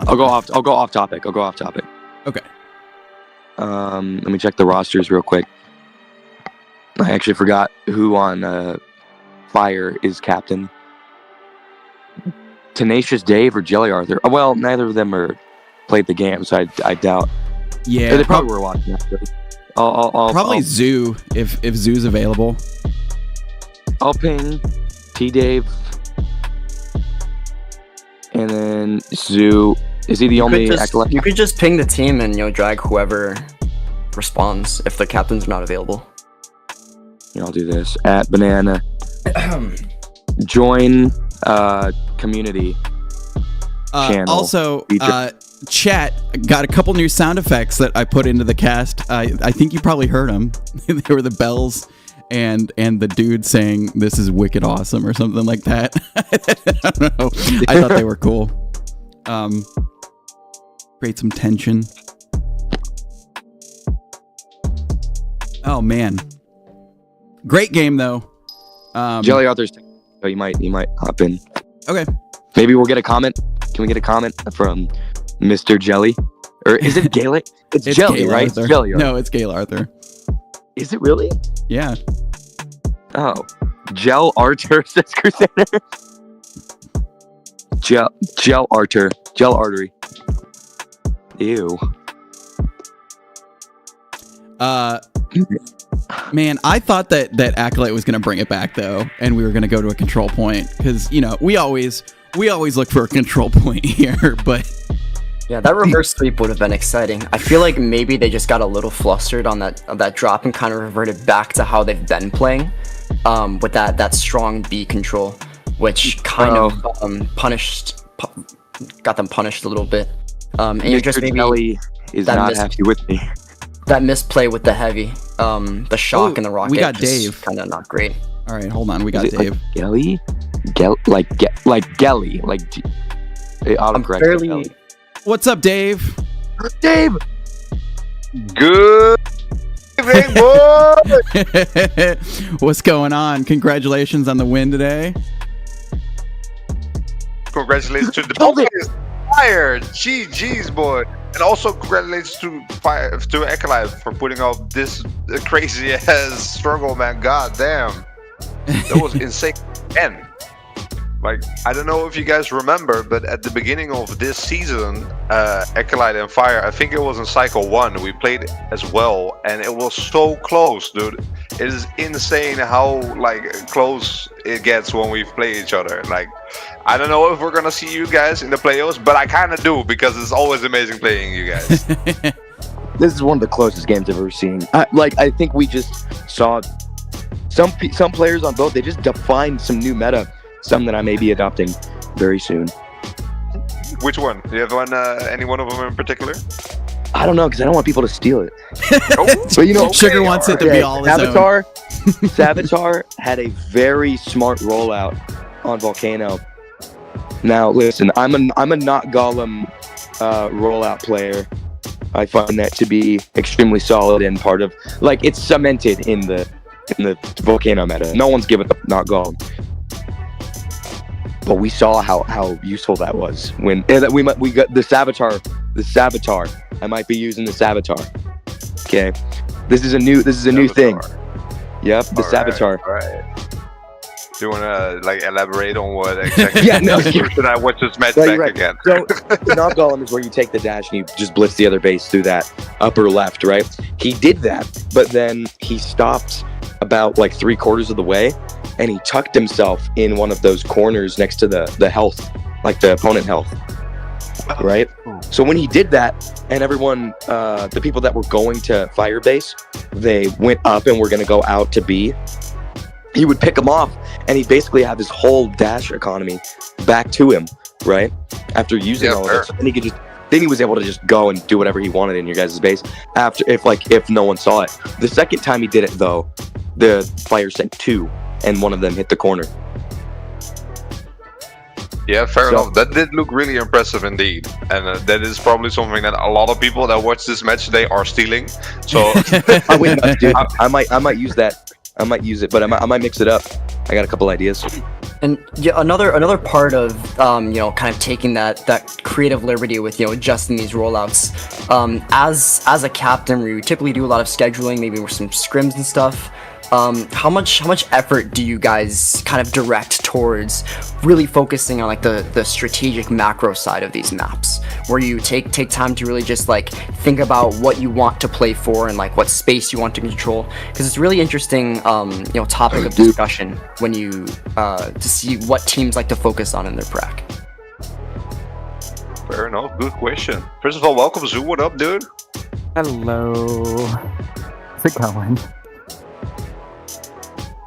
I'll go off topic. Okay. Let me check the rosters real quick. I actually forgot who on Fire is captain. Tenacious Dave or Jelly Arthur. Well, neither of them are played the game, so I doubt. Yeah, They probably were watching. Actually. probably Zoo if Zoo's available. I'll ping T Dave, and then Zoo. Is he the only acolyte? You could just ping the team and drag whoever responds if the captains are not available. Yeah, I'll do this at banana. Join community channel. Also, feature. Chat got a couple new sound effects that I put into the cast. I think you probably heard them. They were the bells and the dude saying "This is wicked awesome" or something like that. I don't know. I thought they were cool. Create some tension. Oh man, great game though. Jelly Arthur's. So you might hop in. Okay. Maybe we'll get a comment. Can we get a comment from Mr. Jelly? Or is it Gaelic? It's Jelly, Gale right? Arthur. It's Jelly. No, it's Gale Arthur. Is it really? Yeah. Oh. Gel Arthur says Crusader. Gel Arthur. Gel artery. Ew. Man, I thought that Acolyte was going to bring it back though, and we were going to go to a control point because we always look for a control point here, but Yeah, that reverse sweep would have been exciting. I feel like maybe they just got a little flustered on that drop and kind of reverted back to how they've been playing, with that strong B control, which kind of got them punished a little bit. And you're just maybe Jelly is not happy with me. That misplay with the heavy, the shock and the rocket. We got Dave. Kind of not great. All right, hold on. We got Dave. Like Gelly? Like Gelly. I'm barely. What's up, Dave? Dave! Good evening, boy! What's going on? Congratulations on the win today. Congratulations to the Hold it. Fire! GG's, boy! And also congratulations to Acolyte for putting out this crazy ass struggle, man. God damn. That was insane. And I don't know if you guys remember, but at the beginning of this season, Acolyte and Fire, I think it was in Cycle 1, we played as well, and it was so close, dude. It is insane how, close it gets when we play each other. I don't know if we're gonna see you guys in the playoffs, but I kind of do, because it's always amazing playing you guys. This is one of the closest games I've ever seen. I think we just saw some players on both. They just defined some new meta. Some that I may be adopting very soon. Which one? Do you have one? Any one of them in particular? I don't know, because I don't want people to steal it. But Sugar wants it to be all his own. Savitar had a very smart rollout on Volcano. Now, listen, I'm a not Golem rollout player. I find that to be extremely solid and part of, it's cemented in the Volcano meta. No one's given up not Golem. But we saw how useful that was when we got the Savitar. I might be using the Savitar. Okay, this is a new thing. Yep, the Savitar. All right. Do you want to elaborate on what exactly? Yeah, no. Should I watch this match No, back you're right. again? So the knock golem is where you take the dash and you just blitz the other base through that upper left, right? He did that, but then he stopped about 3/4 of the way, and he tucked himself in one of those corners next to the health, the opponent health, right? So when he did that, and everyone, the people that were going to fire base, they went up and were going to go out to B. He would pick them off, and he'd basically have his whole dash economy back to him, right? After using all of this, and then he was able to just go and do whatever he wanted in your guys' base. If no one saw it, the second time he did it though, the fire sent 2, and one of them hit the corner. Yeah, fair enough. That did look really impressive indeed, and that is probably something that a lot of people that watch this match today are stealing. So I might use that. I might use it, but I might mix it up. I got a couple ideas. And yeah, another part of kind of taking that creative liberty with adjusting these rollouts. As a captain, where you typically do a lot of scheduling, maybe with some scrims and stuff. How much effort do you guys kind of direct towards really focusing on the strategic macro side of these maps, where you take time to really just think about what you want to play for and what space you want to control? Because it's really interesting topic of discussion when you to see what teams like to focus on in their prac. fair enough. Good question. First of all, welcome Zoo. What up, dude? Hello. How's it going?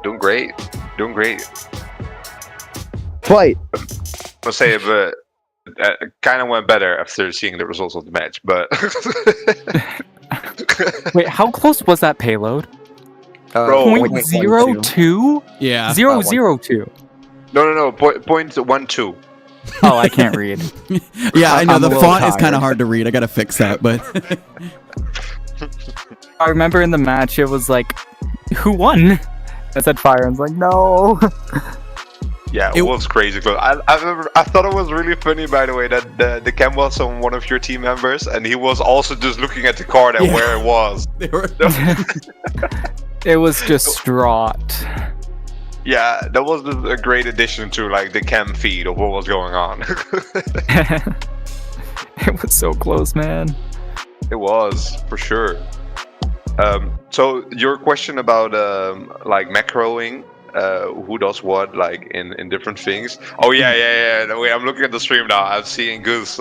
Doing great. Doing great. Fight. I'll say, but kind of went better after seeing the results of the match, but Wait, how close was that payload? Bro, Point 0.02? Yeah. 0.02. no, point 1-2. Oh, I can't read. Yeah, I know I'm a the little font is kind tired. of hard to read. I gotta fix that, but I remember in the match, it was like, who won? I said fire, and I was like, no. Yeah, it was crazy close. I thought it was really funny, by the way, that the cam was on one of your team members, and he was also just looking at the card and where it was. they were. It was distraught. Yeah, that was a great addition to like the cam feed of what was going on. It was so close, man. It was, for sure. So your question about like macroing, who does what, like in different things. Oh yeah. No, wait, I'm looking at the stream now. I'm seeing Goose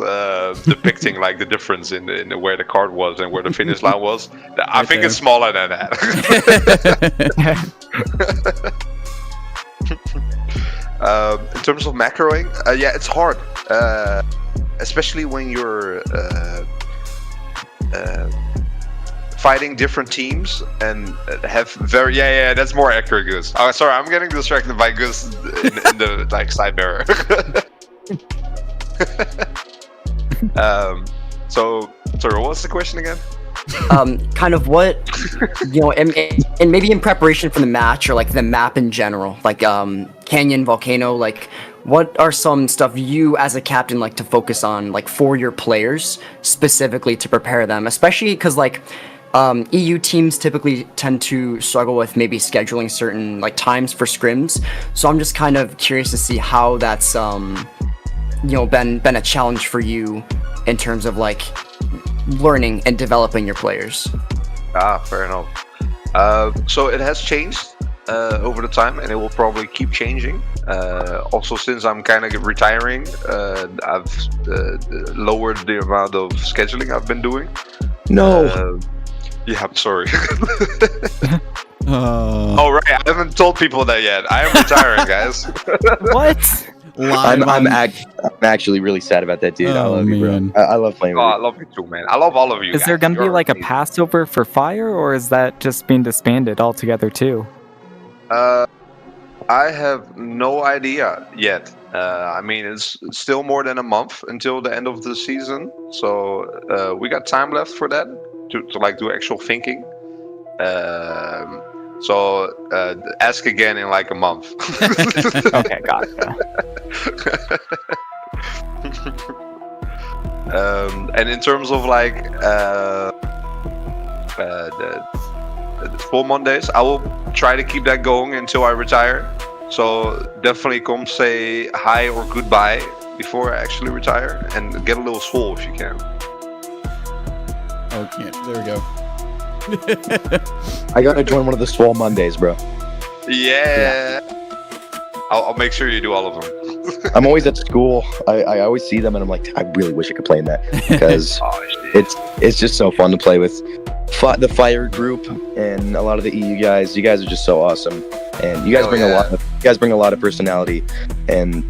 depicting like the difference in where the card was and where the finish line was. I think it's smaller than that. In terms of macroing, yeah, it's hard, especially when you're fighting different teams and have very that's more accurate, Goose. Oh, sorry, I'm getting distracted by Goose in the like side mirror. So sorry, what was the question again? Kind of what, you know, and maybe in preparation for the match or like the map in general, like Canyon, Volcano, like what are some stuff you as a captain like to focus on, like for your players specifically to prepare them, especially because like EU teams typically tend to struggle with maybe scheduling certain like times for scrims, so I'm just kind of curious to see how that's you know been a challenge for you in terms of like learning and developing your players. Fair enough. So it has changed over the time, and it will probably keep changing. Also, since I'm kind of retiring, I've lowered the amount of scheduling I've been doing. No. Yeah, I'm sorry. Oh, right. I haven't told people that yet. I am retiring, guys. What? I'm actually really sad about that, dude. I Oh, love you, man. bro. I love playing Oh, with I you. love you too, man. I love all of you. Is there guys. gonna be You're like a amazing. Passover for fire, or is that just being disbanded altogether too? I have no idea yet. I mean, it's still more than a month until the end of the season, so we got time left for that to like do actual thinking. So ask again in like a month. Okay, gotcha. And in terms of like the full Mondays, I will try to keep that going until I retire. So definitely come say hi or goodbye before I actually retire, and get a little swole if you can. Okay, there we go. I gotta join one of the Swole Mondays, bro. Yeah. I'll make sure you do all of them. I'm always at school. I always see them, and I'm like, I really wish I could play in that because Oh, shit. it's just so fun to play with the Fire group and a lot of the EU guys. You guys are just so awesome, and you guys bring a lot of personality and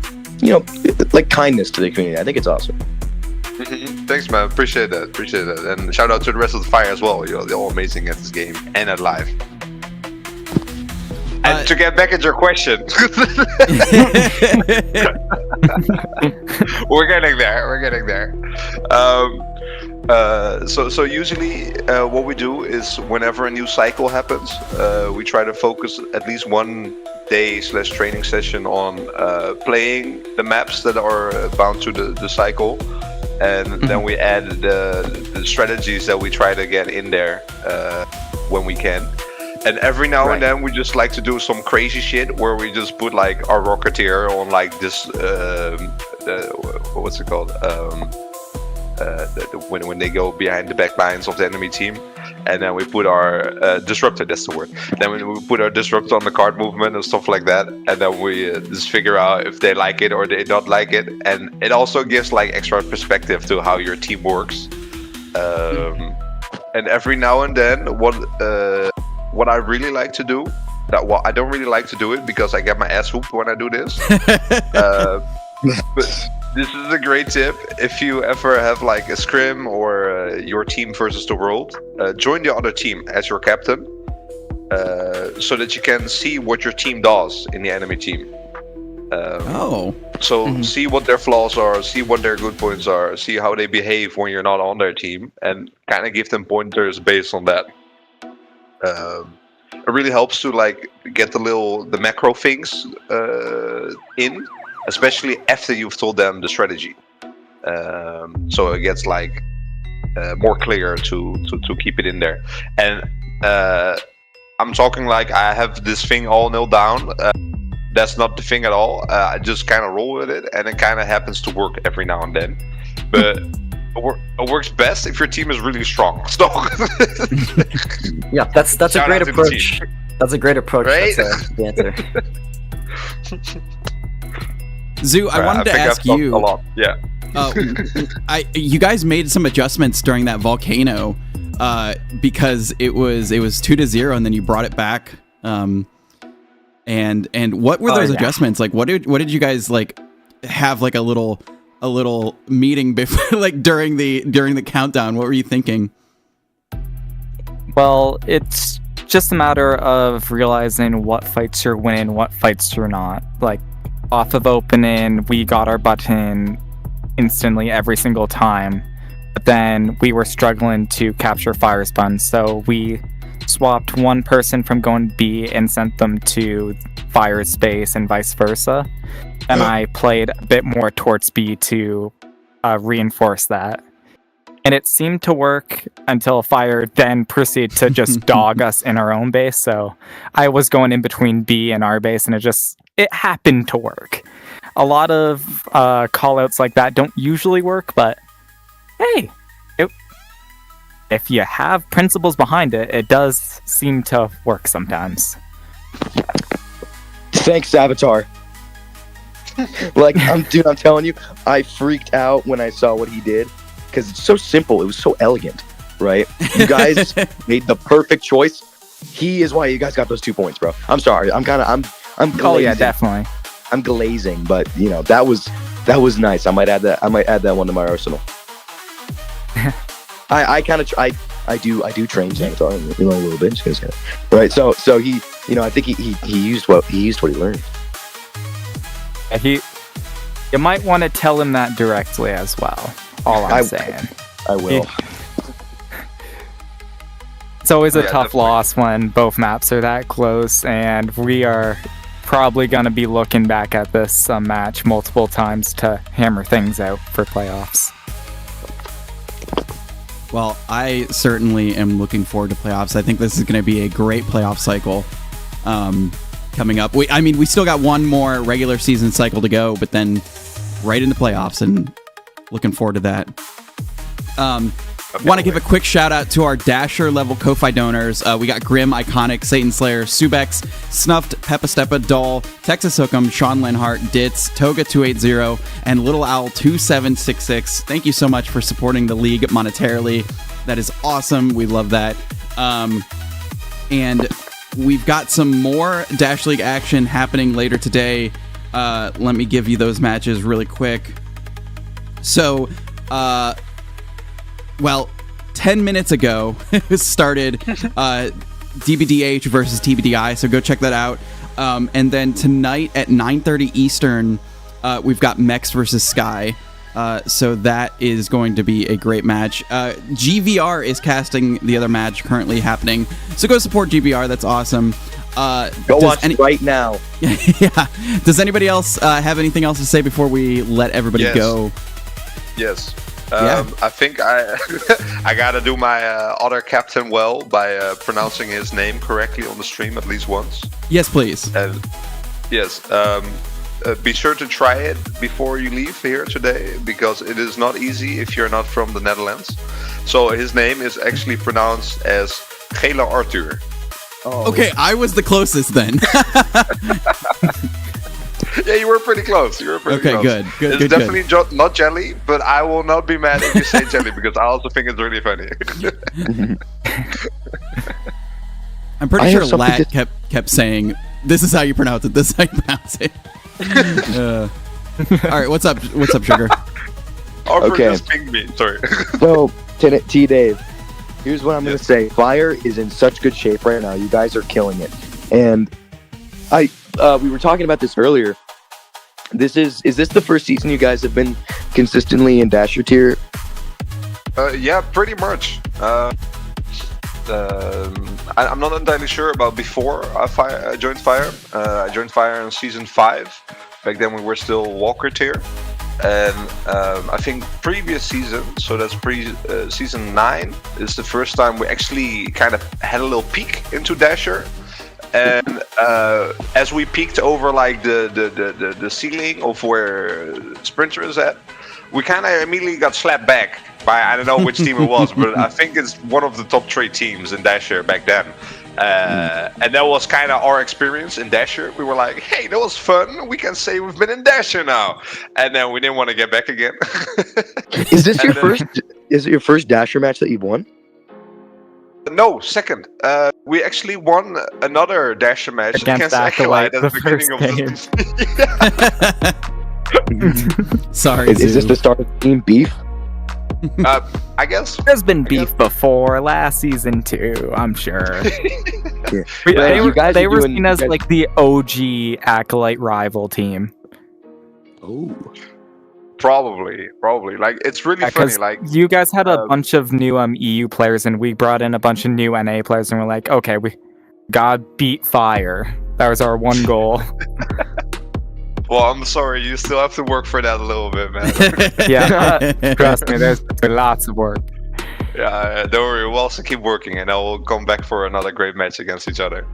like kindness to the community. I think it's awesome. Thanks, man. Appreciate that. And shout out to the rest of the Fire as well. They're all amazing at this game and at live. And to get back at your question, we're getting there. So usually what we do is whenever a new cycle happens, we try to focus at least one day / training session on playing the maps that are bound to the cycle, and then we add the strategies that we try to get in there when we can. And every now and then we just like to do some crazy shit where we just put like our Rocketeer on like this what's it called, when they go behind the back lines of the enemy team, and then we put our Disruptor, that's the word. Then we put our Disruptor on the card movement and stuff like that, and then we just figure out if they like it or they don't like it, and it also gives like extra perspective to how your team works. And every now and then what I really like to do, well, I don't really like to do it because I get my ass whooped when I do this. This is a great tip. If you ever have like a scrim or your team versus the world, join the other team as your captain, so that you can see what your team does in the enemy team. So see what their flaws are, see what their good points are, see how they behave when you're not on their team, and kind of give them pointers based on that. It really helps to like get the macro things in, especially after you've told them the strategy. So it gets like more clear to keep it in there. And I'm talking like I have this thing all nailed down. That's not the thing at all. I just kind of roll with it, and it kind of happens to work every now and then. But it works best if your team is really strong. So Yeah, that's a Shout great out to the approach. team. That's a great approach. Right? That's the answer. Zoo, I wanted to think ask I've talked you. a lot. Yeah. You guys made some adjustments during that volcano because it was 2-0, and then you brought it back. And what were those adjustments? Like, what did you guys like have like a little meeting before, like during the countdown? What were you thinking? Well, it's just a matter of realizing what fights you're winning, what fights you're not. Like, off of opening, we got our button instantly every single time, but then we were struggling to capture fire spun, so we swapped one person from going B and sent them to fire space and vice versa. And I played a bit more towards B to reinforce that. And it seemed to work until fire then proceeded to just dog us in our own base. So I was going in between B and our base, and it happened to work. A lot of callouts like that don't usually work, but hey, if you have principles behind it, it does seem to work sometimes. Thanks, Avatar. I'm telling you, I freaked out when I saw what he did because it's so simple. It was so elegant, right? You guys made the perfect choice. He is why you guys got those 2 points, bro. I'm sorry. I'm glazing. Oh yeah, definitely. I'm glazing, but that was nice. I might add that one to my arsenal. I do train Avatar a little bit, just right. So he, I think he used what he learned. You might want to tell him that directly as well. All I'm saying. I will. It's always a tough definitely. loss when both maps are that close, and we are probably going to be looking back at this match multiple times to hammer things out for playoffs. Well, I certainly am looking forward to playoffs. I think this is going to be a great playoff cycle coming up. We still got one more regular season cycle to go, but then right into playoffs, and looking forward to that. Want to give a quick shout out to our Dasher level Ko-Fi donors. We got Grim, Iconic, Satan Slayer, Subex, Snuffed, Peppa Steppa, Doll, Texas Hookem, Sean Linhart, Ditz, Toga280, and Little Owl 2766. Thank you so much for supporting the league monetarily. That is awesome. We love that. And we've got some more Dash League action happening later today. Let me give you those matches really quick. So, 10 minutes ago, it started DBDH versus TBDI, so go check that out. And then tonight at 9:30 Eastern, we've got Mex versus Sky. So that is going to be a great match. GVR is casting the other match currently happening, so go support GVR. That's awesome. Go watch right now. Yeah. Does anybody else have anything else to say before we let everybody go? Yes. Yeah. I think I gotta do my other captain well by pronouncing his name correctly on the stream at least once. Yes, please. And yes, be sure to try it before you leave here today, because it is not easy if you're not from the Netherlands. So his name is actually pronounced as Gele Arthur. Oh. Okay, I was the closest then. Yeah, you were pretty close. Okay, close. good. It's definitely not jelly, but I will not be mad if you say jelly, because I also think it's really funny. I'm pretty sure Lat kept saying, "This is how you pronounce it. This is how you pronounce it." All right, what's up, Sugar? Arthur Okay. just pinged me. Sorry. So, T Dave, here's what I'm going to say. Fire is in such good shape right now. You guys are killing it. And we were talking about this earlier. Is this the first season you guys have been consistently in Dasher tier? Yeah, pretty much. I'm not entirely sure about before I joined Fire. I joined Fire in season 5. Back then we were still Walker tier. And I think previous season, so that's season 9, is the first time we actually kind of had a little peek into Dasher. And as we peeked over like the ceiling of where Sprinter is at, we kind of immediately got slapped back by, I don't know which team it was, but I think it's one of the top 3 teams in Dasher back then. And that was kind of our experience in Dasher. We were like, hey, that was fun. We can say we've been in Dasher now. And then we didn't want to get back again. Is this your first? Is it your first Dasher match that you've won? No, second. We actually won another Dasher match Against Acolyte at the the beginning of the Sorry, Is this the start of team beef? I guess. There's been beef before last season too, I'm sure. Yeah. They were seen as like the OG Acolyte rival team. Oh. Probably. Like, it's really Yeah, funny. 'cause Like, you guys had a bunch of new EU players, and we brought in a bunch of new NA players, and we're like, okay, we gotta beat Fire. That was our one goal. well, I'm sorry. You still have to work for that a little bit, man. Yeah, trust me, there's lots of work. Yeah, don't worry. We'll also keep working, and I will come back for another great match against each other.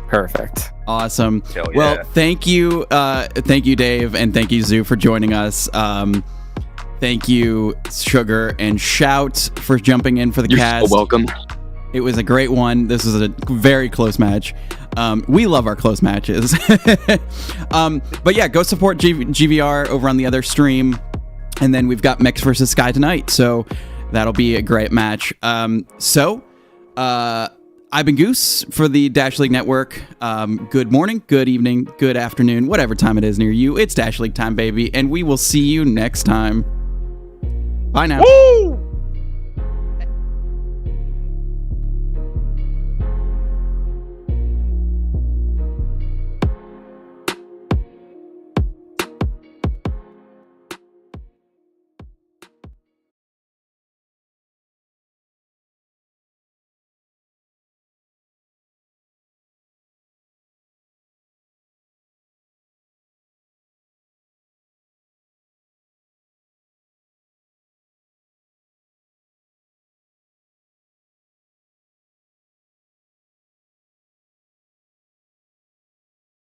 Perfect. Awesome. Hell yeah. Well, thank you, Dave, and thank you, Zoo, for joining us. Thank you, Sugar and Shout, for jumping in for the You're cast. so welcome. It was a great one. This was a very close match. We love our close matches. But yeah, go support GVR over on the other stream. And then we've got Mex versus Sky tonight. So that'll be a great match. I've been Goose for the Dash League Network. Good morning, good evening, good afternoon, whatever time it is near you. It's Dash League time, baby. And we will see you next time. Bye now. Woo!